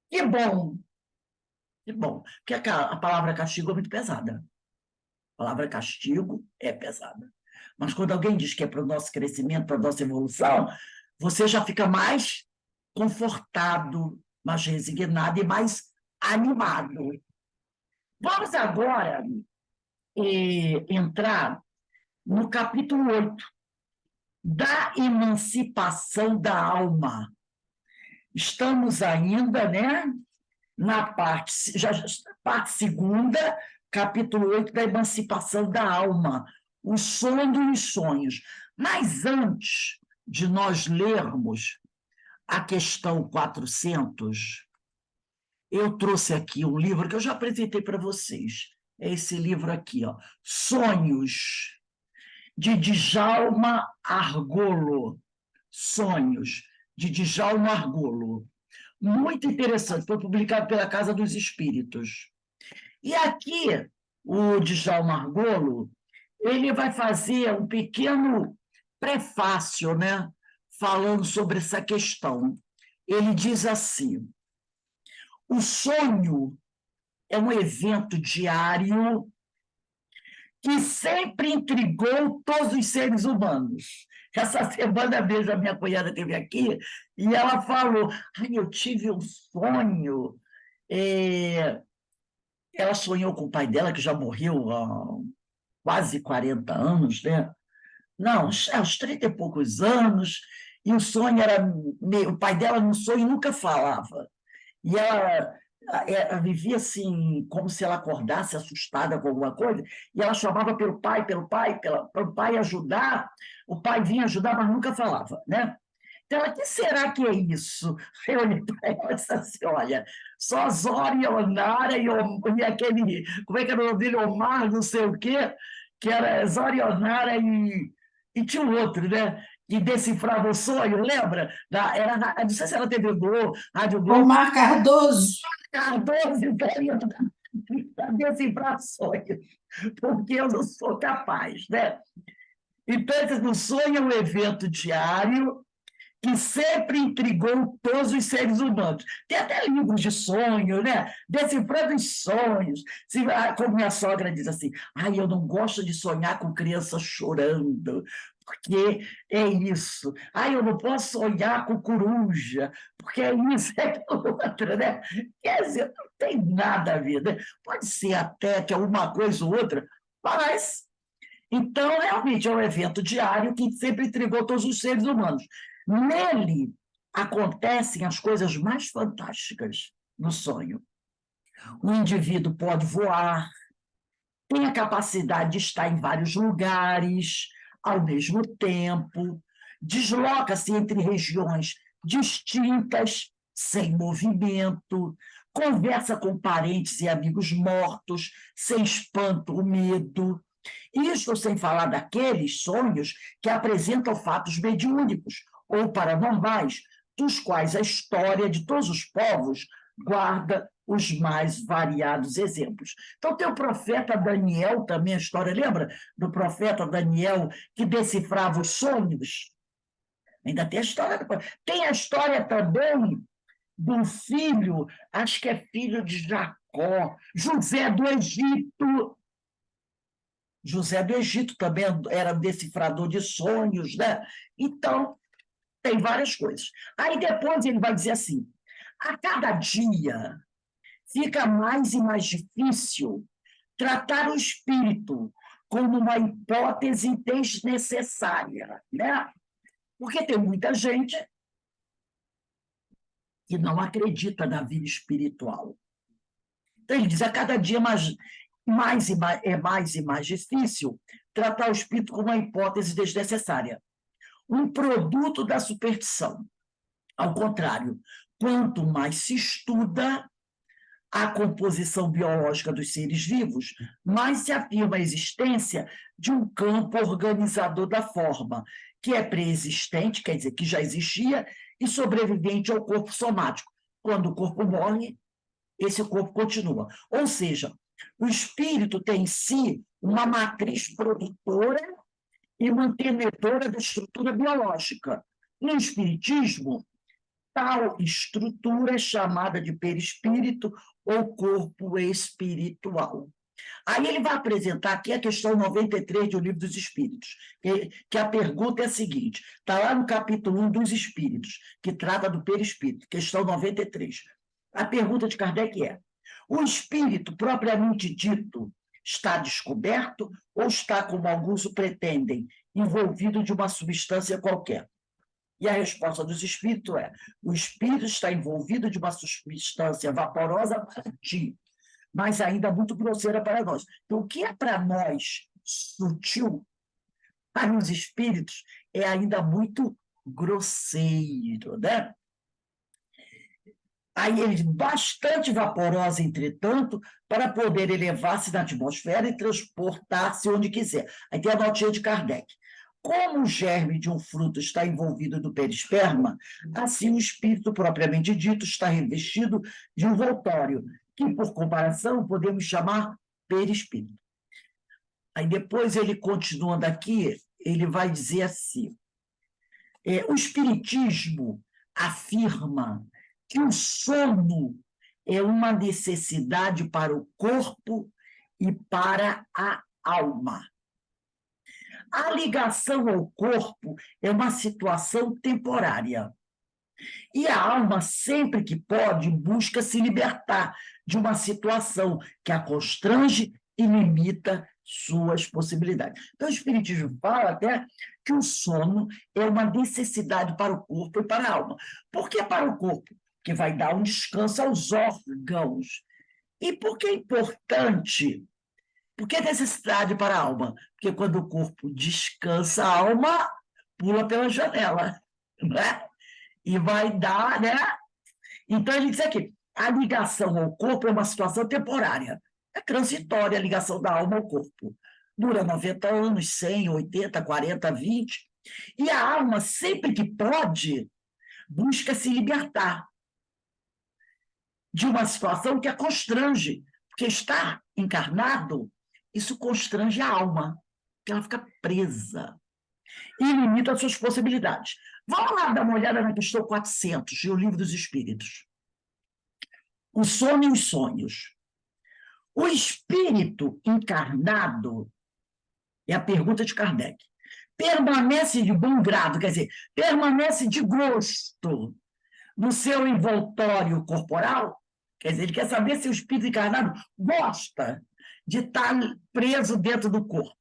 Que bom. Que bom. Porque a palavra castigo é muito pesada. A palavra castigo é pesada. Mas quando alguém diz que é para o nosso crescimento, para a nossa evolução, você já fica mais confortado, mais resignado e mais animado. Vamos agora entrar no capítulo 8 da emancipação da alma. Estamos ainda, né, na parte segunda, capítulo 8 da emancipação da alma, o sonho e os sonhos. Mas antes de nós lermos a questão 400, eu trouxe aqui um livro que eu já apresentei para vocês. É esse livro aqui, ó, Sonhos, de Djalma Argolo. Sonhos, de Djalma Argolo. Muito interessante, foi publicado pela Casa dos Espíritos. E aqui, o Djalma Argolo, ele vai fazer um pequeno prefácio, né, falando sobre essa questão. Ele diz assim: o sonho é um evento diário que sempre intrigou todos os seres humanos. Essa semana mesmo a minha cunhada esteve aqui e ela falou: ai, eu tive um sonho. Ela sonhou com o pai dela, que já morreu há quase 40 anos, né? Não, aos 30 e poucos anos, e o sonho era... O pai dela no sonho nunca falava. E ela vivia assim, como se ela acordasse assustada com alguma coisa, e ela chamava pelo pai, para o pai ajudar, o pai vinha ajudar, mas nunca falava, né? Então, o que será que é isso? Eu olhei para ela e disse assim, olha, só Zorionara e aquele, como é que era o nome dele, Omar, não sei o quê, que era Zorionara e tinha um outro, né? Que decifrava o sonho, lembra? Não sei se era TV Globo, Rádio Globo. Omar Cardoso. Cardoso, para decifrar sonhos, porque eu não sou capaz, né? Então, o sonho é um evento diário que sempre intrigou todos os seres humanos. Tem até livros de sonho, né? Decifrando os sonhos. Como minha sogra diz assim, ai, eu não gosto de sonhar com crianças chorando, porque é isso. Ai, eu não posso sonhar com coruja, porque é isso, é aquilo outro, né? Quer dizer, não tem nada a ver, né? Pode ser até que é uma coisa ou outra, mas... Então, realmente, é um evento diário que sempre intrigou todos os seres humanos. Nele acontecem as coisas mais fantásticas no sonho. O indivíduo pode voar, tem a capacidade de estar em vários lugares ao mesmo tempo, desloca-se entre regiões distintas, sem movimento, conversa com parentes e amigos mortos, sem espanto ou medo. Isso sem falar daqueles sonhos que apresentam fatos mediúnicos ou paranormais, dos quais a história de todos os povos guarda os mais variados exemplos. Então, tem o profeta Daniel também, a história, lembra do profeta Daniel que decifrava os sonhos? Ainda tem a história. Tem a história também do filho, acho que é filho de Jacó, José do Egito. José do Egito também era decifrador de sonhos, né? Então, tem várias coisas. Aí depois ele vai dizer assim, a cada dia fica mais e mais difícil tratar o espírito como uma hipótese desnecessária, né? Porque tem muita gente que não acredita na vida espiritual. Então, ele diz, a cada dia é mais e mais difícil tratar o espírito como uma hipótese desnecessária, um produto da superstição. Ao contrário, quanto mais se estuda, a composição biológica dos seres vivos, mais se afirma a existência de um campo organizador da forma, que é pré-existente, quer dizer, que já existia, e sobrevivente ao corpo somático. Quando o corpo morre, esse corpo continua. Ou seja, o espírito tem em si uma matriz produtora e mantenedora da estrutura biológica. No espiritismo, tal estrutura é chamada de perispírito ou corpo espiritual. Aí ele vai apresentar aqui a questão 93 do Livro dos Espíritos, que a pergunta é a seguinte, está lá no capítulo 1 dos Espíritos, que trata do perispírito, questão 93. A pergunta de Kardec é: o espírito propriamente dito está descoberto ou está, como alguns o pretendem, envolvido de uma substância qualquer? E a resposta dos espíritos é: o espírito está envolvido de uma substância vaporosa sutil, mas ainda muito grosseira para nós. Então, o que é para nós sutil, para os espíritos, é ainda muito grosseiro, né? Aí ele bastante vaporosa, entretanto, para poder elevar-se na atmosfera e transportar-se onde quiser. Aí tem a notinha de Kardec. Como o germe de um fruto está envolvido no perisperma, assim o espírito propriamente dito está revestido de um envoltório, que, por comparação, podemos chamar perispírito. Aí depois ele, continuando aqui, ele vai dizer assim, o espiritismo afirma que o sono é uma necessidade para o corpo e para a alma. A ligação ao corpo é uma situação temporária. E a alma, sempre que pode, busca se libertar de uma situação que a constrange e limita suas possibilidades. Então, o Espiritismo fala até que o sono é uma necessidade para o corpo e para a alma. Por que para o corpo? Porque vai dar um descanso aos órgãos. E por que é importante? Por que necessidade para a alma? Porque quando o corpo descansa, a alma pula pela janela, né? E vai dar, né? Então, ele diz aqui, a ligação ao corpo é uma situação temporária. É transitória a ligação da alma ao corpo. Dura 90 anos, 100, 80, 40, 20. E a alma, sempre que pode, busca se libertar de uma situação que a constrange. Porque estar encarnado, isso constrange a alma, que ela fica presa e limita as suas possibilidades. Vamos lá dar uma olhada na questão 400, do Livro dos Espíritos. O sono e os sonhos. O espírito encarnado, é a pergunta de Kardec, permanece de bom grado, quer dizer, permanece de gosto no seu envoltório corporal? Quer dizer, ele quer saber se o espírito encarnado gosta de estar preso dentro do corpo.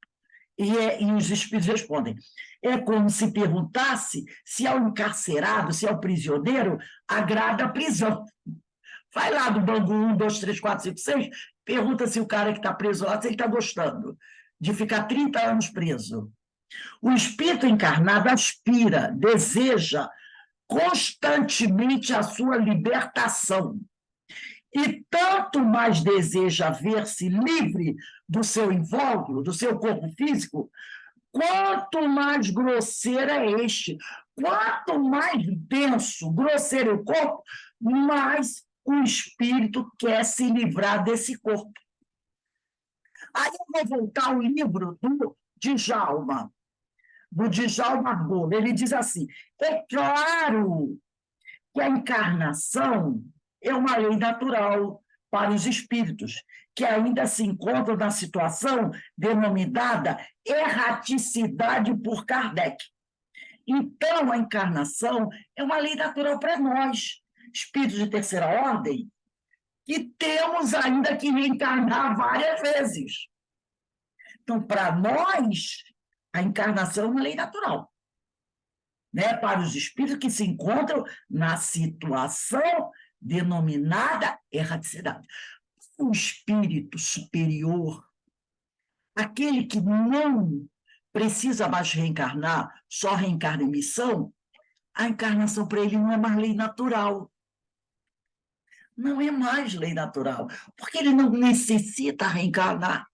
E os espíritos respondem, é como se perguntasse se ao encarcerado, se ao prisioneiro, agrada a prisão. Vai lá do banco 1, 2, 3, 4, 5, 6, pergunta se o cara que está preso lá, se ele está gostando de ficar 30 anos preso. O espírito encarnado aspira, deseja constantemente a sua libertação. E tanto mais deseja ver-se livre do seu invólucro, do seu corpo físico, quanto mais grosseiro é este. Quanto mais denso, grosseiro é o corpo, mais o espírito quer se livrar desse corpo. Aí eu vou voltar ao livro do Djalma Argolo. Ele diz assim, é claro que a encarnação é uma lei natural para os espíritos, que ainda se encontram na situação denominada erraticidade por Kardec. Então, a encarnação é uma lei natural para nós, espíritos de terceira ordem, que temos ainda que reencarnar várias vezes. Então, para nós, a encarnação é uma lei natural. Né? Para os espíritos que se encontram na situação denominada erraticidade. O espírito superior, aquele que não precisa mais reencarnar, só reencarna em missão, a encarnação para ele não é mais lei natural. Não é mais lei natural, porque ele não necessita reencarnar.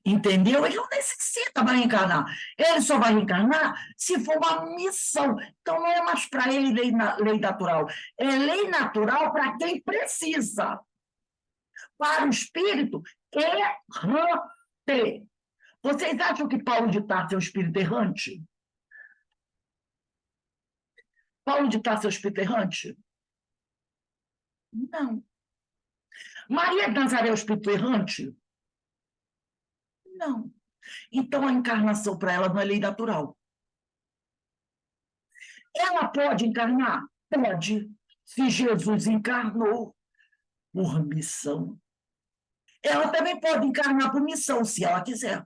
Entendeu? Ele não necessita mais reencarnar. Ele só vai reencarnar se for uma missão. Então, não é mais para ele lei natural. É lei natural para quem precisa. Para o espírito, errante. Vocês acham que Paulo de Tarso é um espírito errante? Paulo de Tarso é um espírito errante? Não. Maria de Nazaré é um espírito errante? Não. Então, a encarnação para ela não é lei natural. Ela pode encarnar? Pode. Se Jesus encarnou por missão. Ela também pode encarnar por missão, se ela quiser.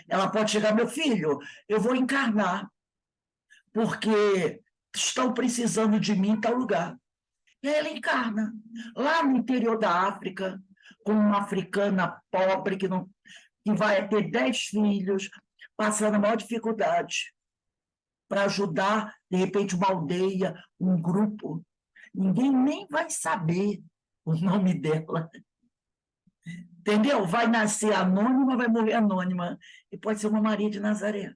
Ela pode chegar, meu filho, eu vou encarnar, porque estão precisando de mim em tal lugar. E aí ela encarna. Lá no interior da África, com uma africana pobre que vai ter 10 filhos, passando a maior dificuldade, para ajudar, de repente, uma aldeia, um grupo. Ninguém nem vai saber o nome dela. Entendeu? Vai nascer anônima, vai morrer anônima. E pode ser uma Maria de Nazaré.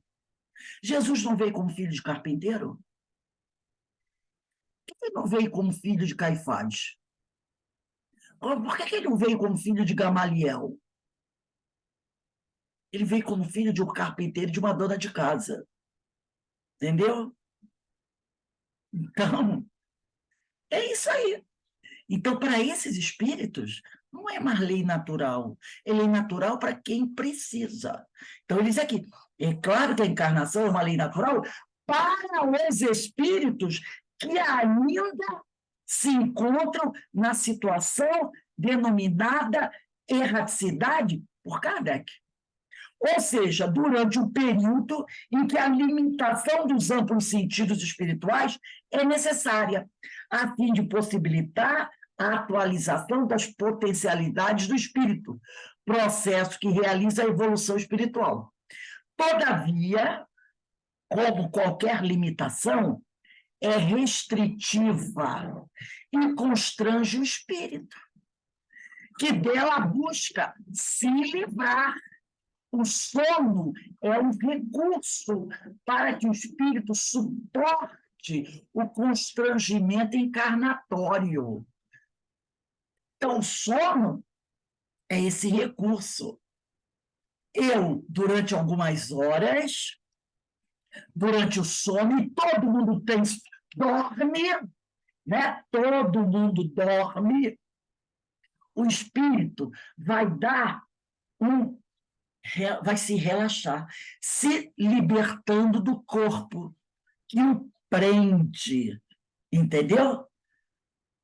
Jesus não veio como filho de carpinteiro? Por que ele não veio como filho de Caifás? Por que ele não veio como filho de Gamaliel? Ele veio como filho de um carpinteiro e de uma dona de casa. Entendeu? Então, é isso aí. Então, para esses espíritos, não é mais lei natural. É lei natural para quem precisa. Então, ele diz aqui, é claro que a encarnação é uma lei natural para os espíritos que ainda se encontram na situação denominada erraticidade por Kardec. Ou seja, durante um período em que a limitação dos amplos sentidos espirituais é necessária, a fim de possibilitar a atualização das potencialidades do espírito, processo que realiza a evolução espiritual. Todavia, como qualquer limitação, é restritiva e constrange o espírito, que dela busca se livrar. O sono é um recurso para que o espírito suporte o constrangimento encarnatório. Então, o sono é esse recurso. Eu, durante algumas horas, durante o sono, e todo mundo dorme, né? Todo mundo dorme, o espírito vai se relaxar, se libertando do corpo que o prende, entendeu?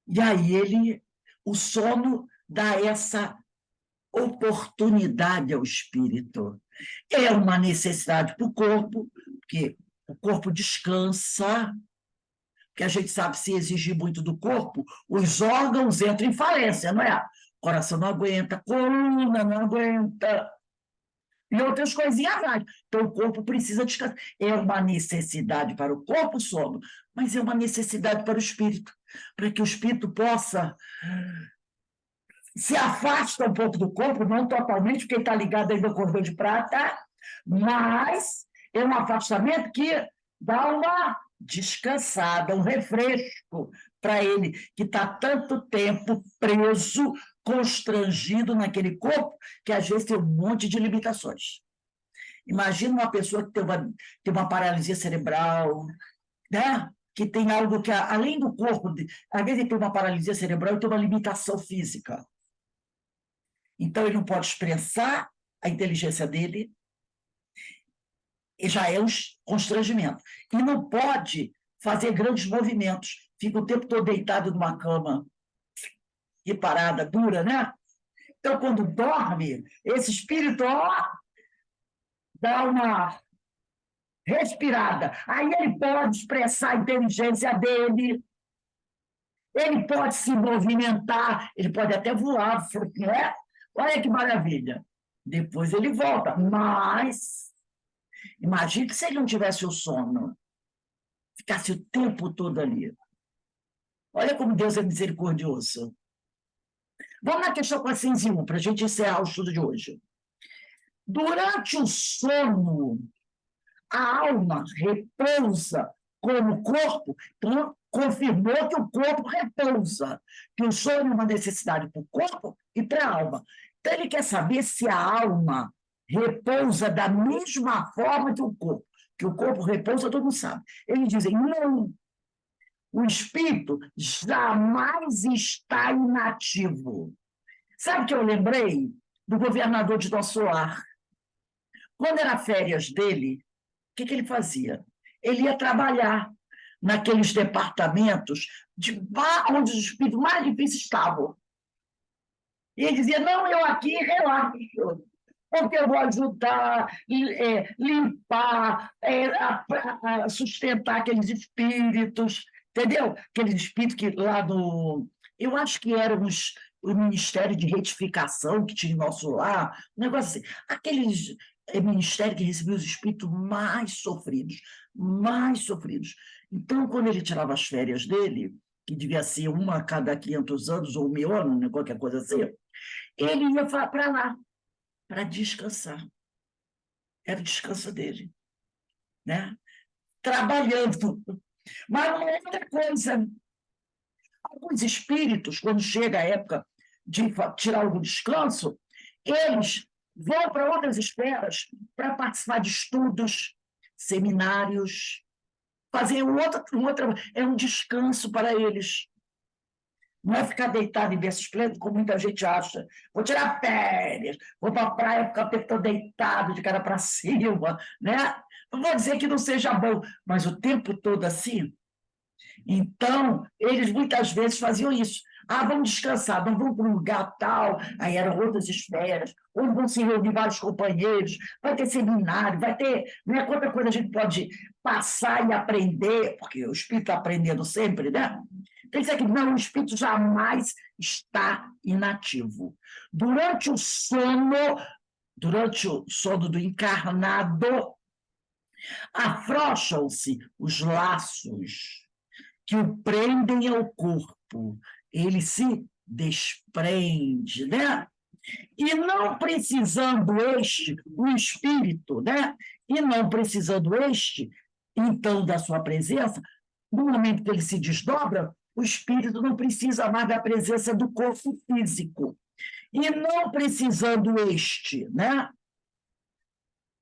E aí o sono dá essa oportunidade ao espírito. É uma necessidade para o corpo, porque o corpo descansa, porque a gente sabe, se exigir muito do corpo, os órgãos entram em falência, não é? O coração não aguenta, a coluna não aguenta, e outras coisinhas mais. Então, o corpo precisa descansar. É uma necessidade para o corpo, o sono, mas é uma necessidade para o espírito, para que o espírito possa se afasta um pouco do corpo, não totalmente, porque está ligado ainda ao cordão de prata, mas é um afastamento que dá uma descansada, um refresco para ele, que está tanto tempo preso, constrangido naquele corpo, que às vezes tem um monte de limitações. Imagina uma pessoa que tem uma paralisia cerebral, né? Que tem algo que, além do corpo, às vezes ele tem uma paralisia cerebral e tem uma limitação física. Então, ele não pode expressar a inteligência dele, e já é um constrangimento. E não pode fazer grandes movimentos, fica o tempo todo deitado numa cama, e parada, dura, né? Então, quando dorme, esse espírito dá uma respirada. Aí ele pode expressar a inteligência dele, ele pode se movimentar, ele pode até voar, né? Olha que maravilha. Depois ele volta, mas imagine se ele não tivesse o sono, ficasse o tempo todo ali. Olha como Deus é misericordioso. Vamos na questão 401, para a gente encerrar o estudo de hoje. Durante o sono, a alma repousa como o corpo, então confirmou que o corpo repousa, que o sono é uma necessidade para o corpo e para a alma. Então, ele quer saber se a alma repousa da mesma forma que o corpo repousa, todo mundo sabe. Eles dizem, não, o espírito jamais está inativo. Sabe o que eu lembrei? Do governador de Nosso Lar. Quando era férias dele, o que ele fazia? Ele ia trabalhar naqueles departamentos onde os espíritos mais difíceis estavam. E ele dizia, não, eu aqui relaxo, porque eu vou ajudar, limpar, sustentar aqueles espíritos, entendeu? Aqueles espíritos que lá no... Eu acho que eram o Ministério de Retificação que tinha em Nosso Lar, um negócio assim. Aqueles ministério que recebia os espíritos mais sofridos, mais sofridos. Então, quando ele tirava as férias dele, que devia ser uma a cada 500 anos, ou 1000 anos, né, qualquer coisa assim, ele ia para lá, para descansar. Era o descanso dele, né? Trabalhando. Mas uma outra coisa, alguns espíritos, quando chega a época de tirar algum descanso, eles vão para outras esferas para participar de estudos, seminários, fazer é um descanso para eles. Não é ficar deitado em berço esplêndido, como muita gente acha. Vou tirar férias, vou para a praia ficar todo deitado, de cara para cima, né? Não vou dizer que não seja bom, mas o tempo todo assim. Então, eles muitas vezes faziam isso. Ah, vamos descansar, não vamos para um lugar tal, aí eram outras esferas, ou vão se reunir vários companheiros, vai ter seminário, vai ter, né, quanta coisa a gente pode passar e aprender, porque o espírito está aprendendo sempre, né? Tem que dizer que não, o espírito jamais está inativo. Durante o sono do encarnado, afrouxam-se os laços que o prendem ao corpo, ele se desprende, né? E não precisando o espírito, né? E não precisando então, da sua presença, no momento que ele se desdobra, o espírito não precisa mais da presença do corpo físico. E não precisando né?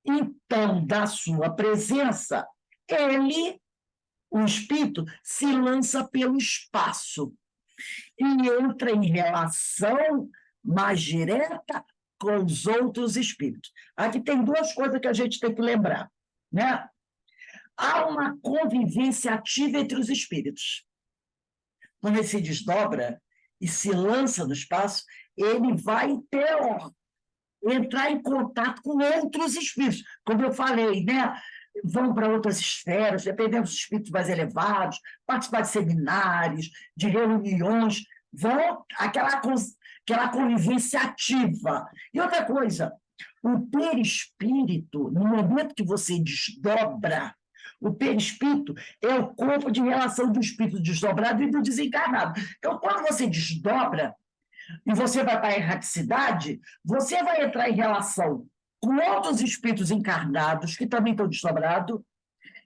Então, da sua presença, o espírito se lança pelo espaço e entra em relação mais direta com os outros espíritos. Aqui tem duas coisas que a gente tem que lembrar, né? Há uma convivência ativa entre os espíritos. Quando ele se desdobra e se lança no espaço, ele vai entrar em contato com outros espíritos. Como eu falei, né? Vão para outras esferas, dependendo dos espíritos mais elevados, participar de seminários, de reuniões, vão aquela convivência ativa. E outra coisa, o perispírito, no momento que você desdobra, o perispírito é o corpo de relação do espírito desdobrado e do desencarnado. Então, quando você desdobra e você vai para a erraticidade, você vai entrar em relação com outros espíritos encarnados, que também estão desdobrados,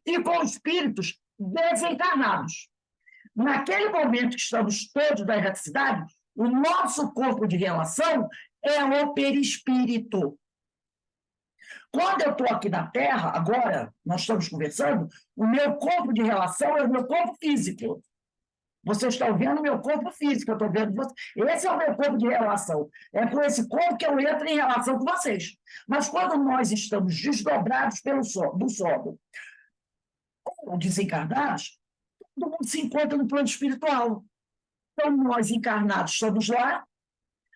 e com espíritos desencarnados. Naquele momento que estamos todos na erraticidade, o nosso corpo de relação é o perispírito. Quando eu estou aqui na Terra, agora, nós estamos conversando, o meu corpo de relação é o meu corpo físico. Vocês estão vendo o meu corpo físico, eu estou vendo vocês. Esse é o meu corpo de relação. É com esse corpo que eu entro em relação com vocês. Mas quando nós estamos desdobrados do solo, ou desencarnados, todo mundo se encontra no plano espiritual. Então, nós encarnados estamos lá,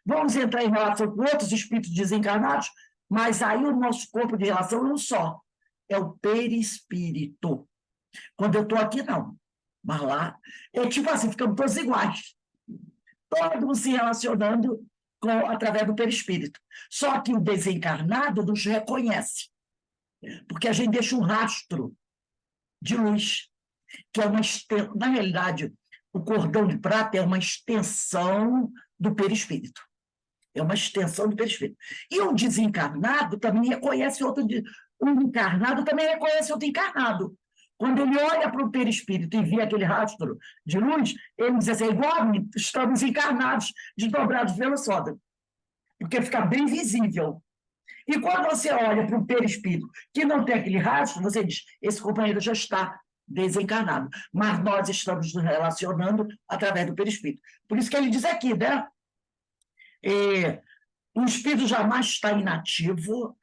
vamos entrar em relação com outros espíritos desencarnados, mas aí o nosso corpo de relação é um só. É o perispírito. Quando eu estou aqui, não. Mas lá, é tipo assim, ficamos todos iguais. Todo mundo se relacionando através do perispírito. Só que o desencarnado nos reconhece. Porque a gente deixa um rastro de luz, que é uma estrela. Na realidade, o cordão de prata é uma extensão do perispírito. É uma extensão do perispírito. E o desencarnado também reconhece outro. O encarnado também reconhece outro encarnado. Quando ele olha para o perispírito e vê aquele rastro de luz, ele diz assim: igual a mim, estamos encarnados, desdobrados pelo sódio. Porque fica bem visível. E quando você olha para o perispírito que não tem aquele rastro, você diz: esse companheiro já está desencarnado. Mas nós estamos nos relacionando através do perispírito. Por isso que ele diz aqui, né? O espírito jamais está inativo.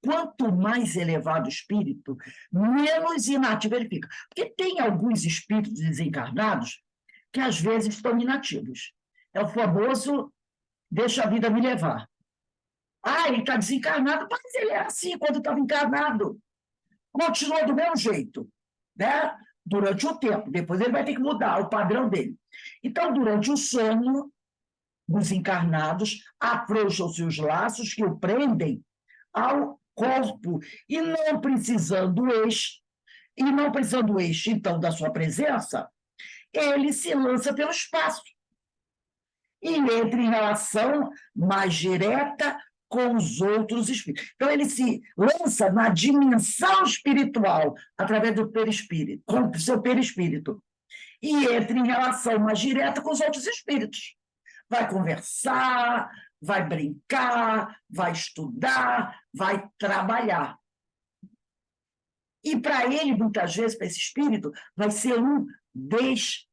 Quanto mais elevado o espírito, menos inativo ele fica. Porque tem alguns espíritos desencarnados que às vezes estão inativos. É o famoso deixa a vida me levar. Ele está desencarnado, mas ele era assim quando estava encarnado. Continua do mesmo jeito, né? Durante o tempo. Depois ele vai ter que mudar o padrão dele. Então, durante o sono dos encarnados, afrouxam-se os laços que o prendem ao corpo, e não precisando este, então, da sua presença, ele se lança pelo espaço e entra em relação mais direta com os outros espíritos. Então, ele se lança na dimensão espiritual, através do perispírito, com o seu perispírito, e entra em relação mais direta com os outros espíritos. Vai conversar, vai brincar, vai estudar, vai trabalhar. E para ele, muitas vezes, para esse espírito, vai ser um descanso.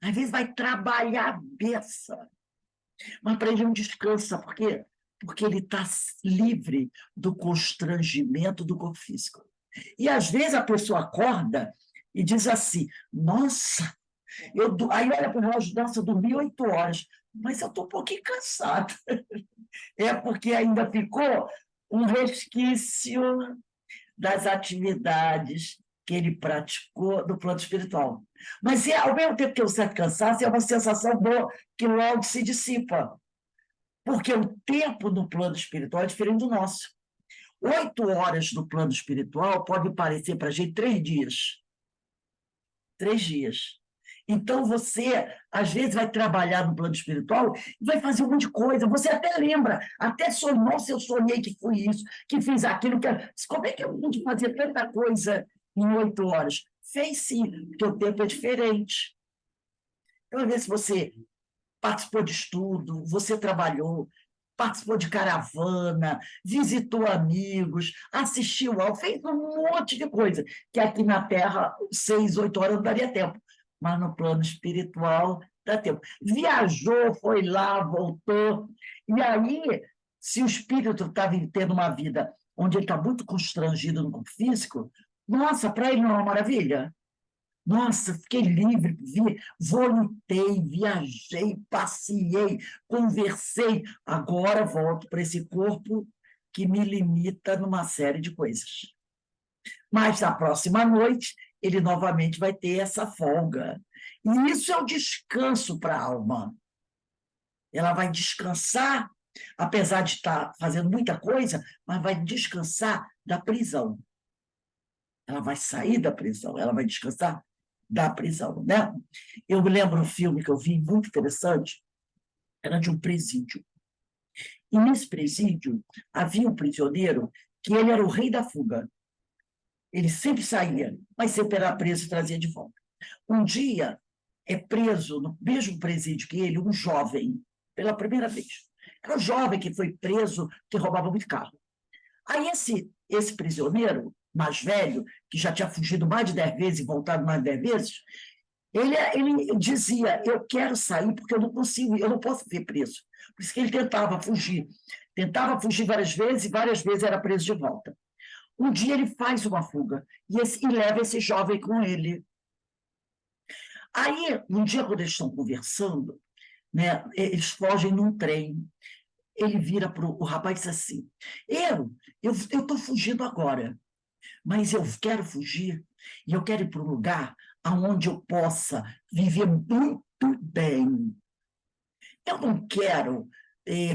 Às vezes vai trabalhar a beça, mas para ele não descansa. Por quê? Porque ele está livre do constrangimento do corpo físico. E às vezes a pessoa acorda e diz assim: nossa, aí olha para o relógio: nossa, eu dormi 8 horas, mas eu estou um pouquinho cansada. É porque ainda ficou um resquício das atividades que ele praticou no plano espiritual. Mas, ao mesmo tempo que eu certo cansaço, é uma sensação boa que logo se dissipa. Porque o tempo no plano espiritual é diferente do nosso. 8 horas no plano espiritual pode parecer para a gente 3 dias. 3 dias. Então, você, às vezes, vai trabalhar no plano espiritual e vai fazer um monte de coisa. Você até lembra, até sonhou: nossa, eu sonhei que fui isso, que fiz aquilo. Como é que eu pude fazer tanta coisa em 8 horas? Fez sim, porque o tempo é diferente. Então, às vezes, você participou de estudo, você trabalhou, participou de caravana, visitou amigos, assistiu ao, fez um monte de coisa, que aqui na Terra, 6, 8 horas não daria tempo. Mas no plano espiritual dá tempo. Viajou, foi lá, voltou. E aí, se o espírito está tendo uma vida onde ele está muito constrangido no corpo físico, nossa, para ele não é uma maravilha? Nossa, fiquei livre, voltei, viajei, passeei, conversei. Agora volto para esse corpo que me limita numa série de coisas. Mas na próxima noite, ele novamente vai ter essa folga. E isso é um descanso para a alma. Ela vai descansar, apesar de estar fazendo muita coisa, mas vai descansar da prisão. Ela vai sair da prisão, ela vai descansar da prisão, né? Eu me lembro um filme que eu vi muito interessante, era de um presídio. E nesse presídio havia um prisioneiro que ele era o rei da fuga. Ele sempre saía, mas sempre era preso e trazia de volta. Um dia, é preso no mesmo presídio que ele, um jovem, pela primeira vez. Era um jovem que foi preso, que roubava muito carro. Aí esse prisioneiro, mais velho, que já tinha fugido mais de 10 vezes e voltado mais de 10 vezes, ele dizia: eu quero sair porque eu não consigo, eu não posso ser preso. Por isso que ele tentava fugir várias vezes, e várias vezes era preso de volta. Um dia ele faz uma fuga e leva esse jovem com ele. Aí, um dia, quando eles estão conversando, né, eles fogem num trem. Ele vira para o rapaz e diz assim: eu estou fugindo agora, mas eu quero fugir e eu quero ir para um lugar onde eu possa viver muito bem. Eu não quero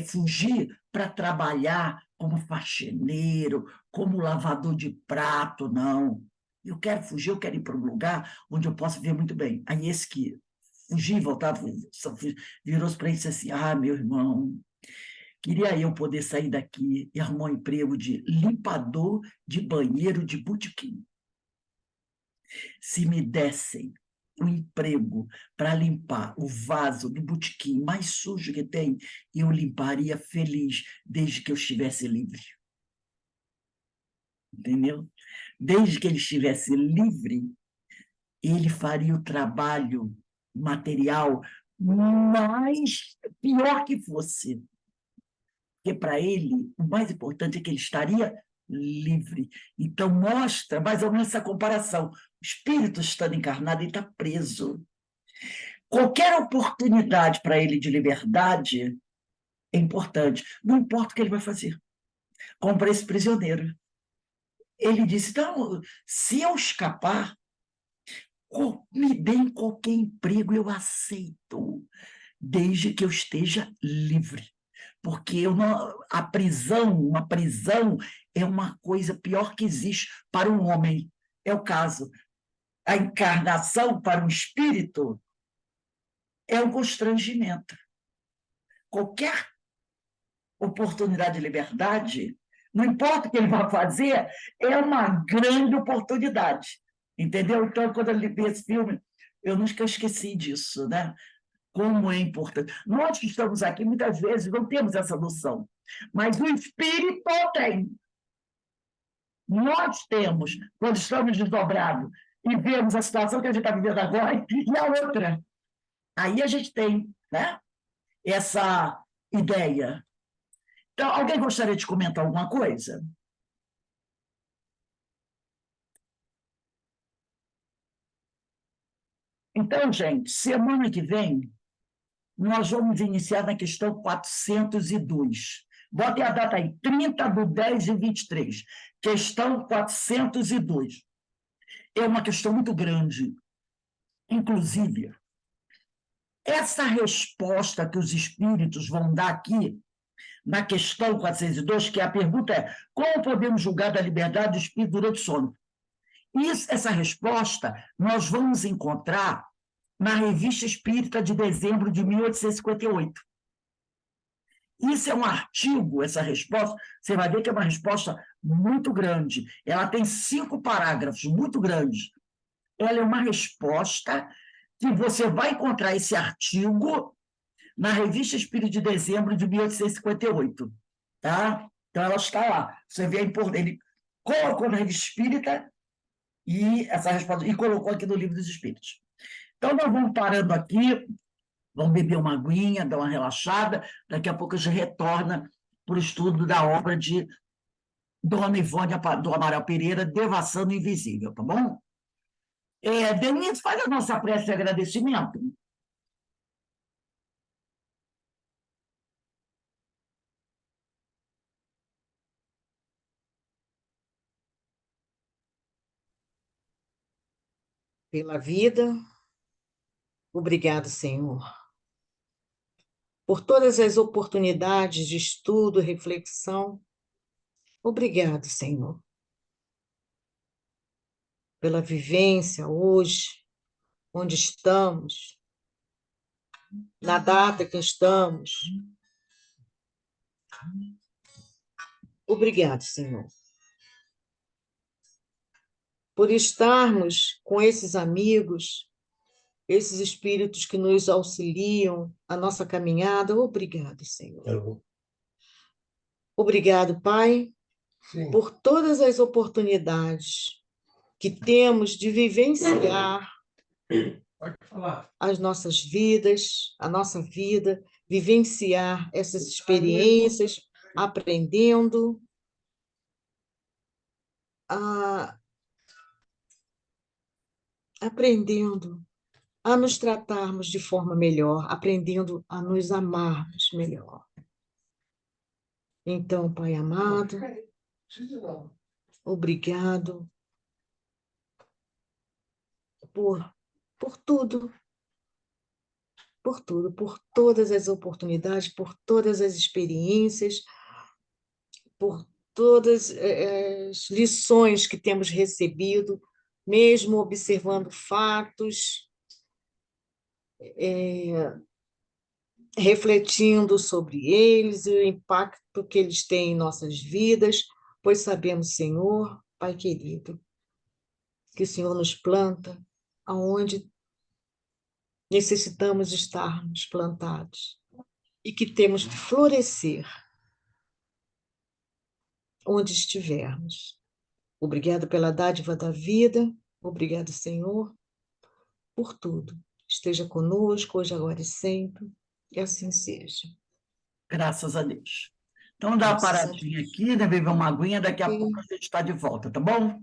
fugir para trabalhar como faxineiro, como lavador de prato, não. Eu quero fugir, eu quero ir para um lugar onde eu possa ver muito bem. Aí esse que fugia e voltava, virou-se para ele e disse assim, meu irmão, queria eu poder sair daqui e arrumar um emprego de limpador de banheiro de botequim. Se me dessem um emprego para limpar o vaso do botequim mais sujo que tem, eu limparia feliz, desde que eu estivesse livre. Entendeu? Desde que ele estivesse livre, ele faria o trabalho material mais pior que fosse. Porque para ele, o mais importante é que ele estaria livre. Então, mostra mais ou menos essa comparação. O espírito estando encarnado, ele está preso. Qualquer oportunidade para ele de liberdade é importante. Não importa o que ele vai fazer. Como para esse prisioneiro. Ele disse, então, se eu escapar, me deem qualquer emprego, eu aceito, desde que eu esteja livre. Porque a prisão, uma prisão é uma coisa pior que existe para um homem. É o caso. A encarnação para um espírito é um constrangimento. Qualquer oportunidade de liberdade, não importa o que ele vai fazer, é uma grande oportunidade. Entendeu? Então, quando eu vi esse filme, eu nunca esqueci disso, né? Como é importante. Nós que estamos aqui, muitas vezes, não temos essa noção, mas o espírito tem. Nós temos, quando estamos desdobrados e vemos a situação que a gente está vivendo agora e a outra. Aí a gente tem, né, essa ideia. Então, alguém gostaria de comentar alguma coisa? Então, gente, semana que vem, nós vamos iniciar na questão 402. Botem a data aí, 30/10/23. Questão 402. É uma questão muito grande. Inclusive, essa resposta que os espíritos vão dar aqui, na questão 402, que a pergunta é: como podemos julgar da liberdade do espírito durante o sono? Essa resposta nós vamos encontrar na Revista Espírita de dezembro de 1858. Isso é um artigo, essa resposta, você vai ver que é uma resposta muito grande. Ela tem 5 parágrafos, muito grandes. Ela é uma resposta que você vai encontrar esse artigo na Revista Espírita de dezembro de 1858. Tá? Então, ela está lá. Você vê a importância. Ele colocou na Revista Espírita e essa resposta, e colocou aqui no Livro dos Espíritos. Então, nós vamos parando aqui, vamos beber uma aguinha, dar uma relaxada, daqui a pouco a gente retorna para o estudo da obra de Dona Ivone do Amaral Pereira, Devassando o Invisível, tá bom? Denise, faz a nossa prece de agradecimento. Pela vida, obrigado, Senhor. Por todas as oportunidades de estudo, reflexão, obrigado, Senhor. Pela vivência hoje, onde estamos, na data que estamos. Obrigado, Senhor. Por estarmos com esses amigos, esses espíritos que nos auxiliam a nossa caminhada. Obrigado, Senhor. Obrigado, Pai, sim, por todas as oportunidades que temos de vivenciar as nossas vidas, a nossa vida, vivenciar essas experiências, aprendendo a nos tratarmos de forma melhor, aprendendo a nos amarmos melhor. Então, Pai amado, obrigado por tudo, por todas as oportunidades, por todas as experiências, por todas as lições que temos recebido mesmo observando fatos, refletindo sobre eles e o impacto que eles têm em nossas vidas, pois sabemos, Senhor, Pai querido, que o Senhor nos planta aonde necessitamos estarmos plantados e que temos de florescer onde estivermos. Obrigado pela dádiva da vida, obrigado, Senhor, por tudo. Esteja conosco hoje, agora e sempre, e assim seja. Graças a Deus. Então, dá uma Graças a paradinha Deus. aqui, né? Beber uma aguinha, daqui a Ok. pouco a gente está de volta, tá bom?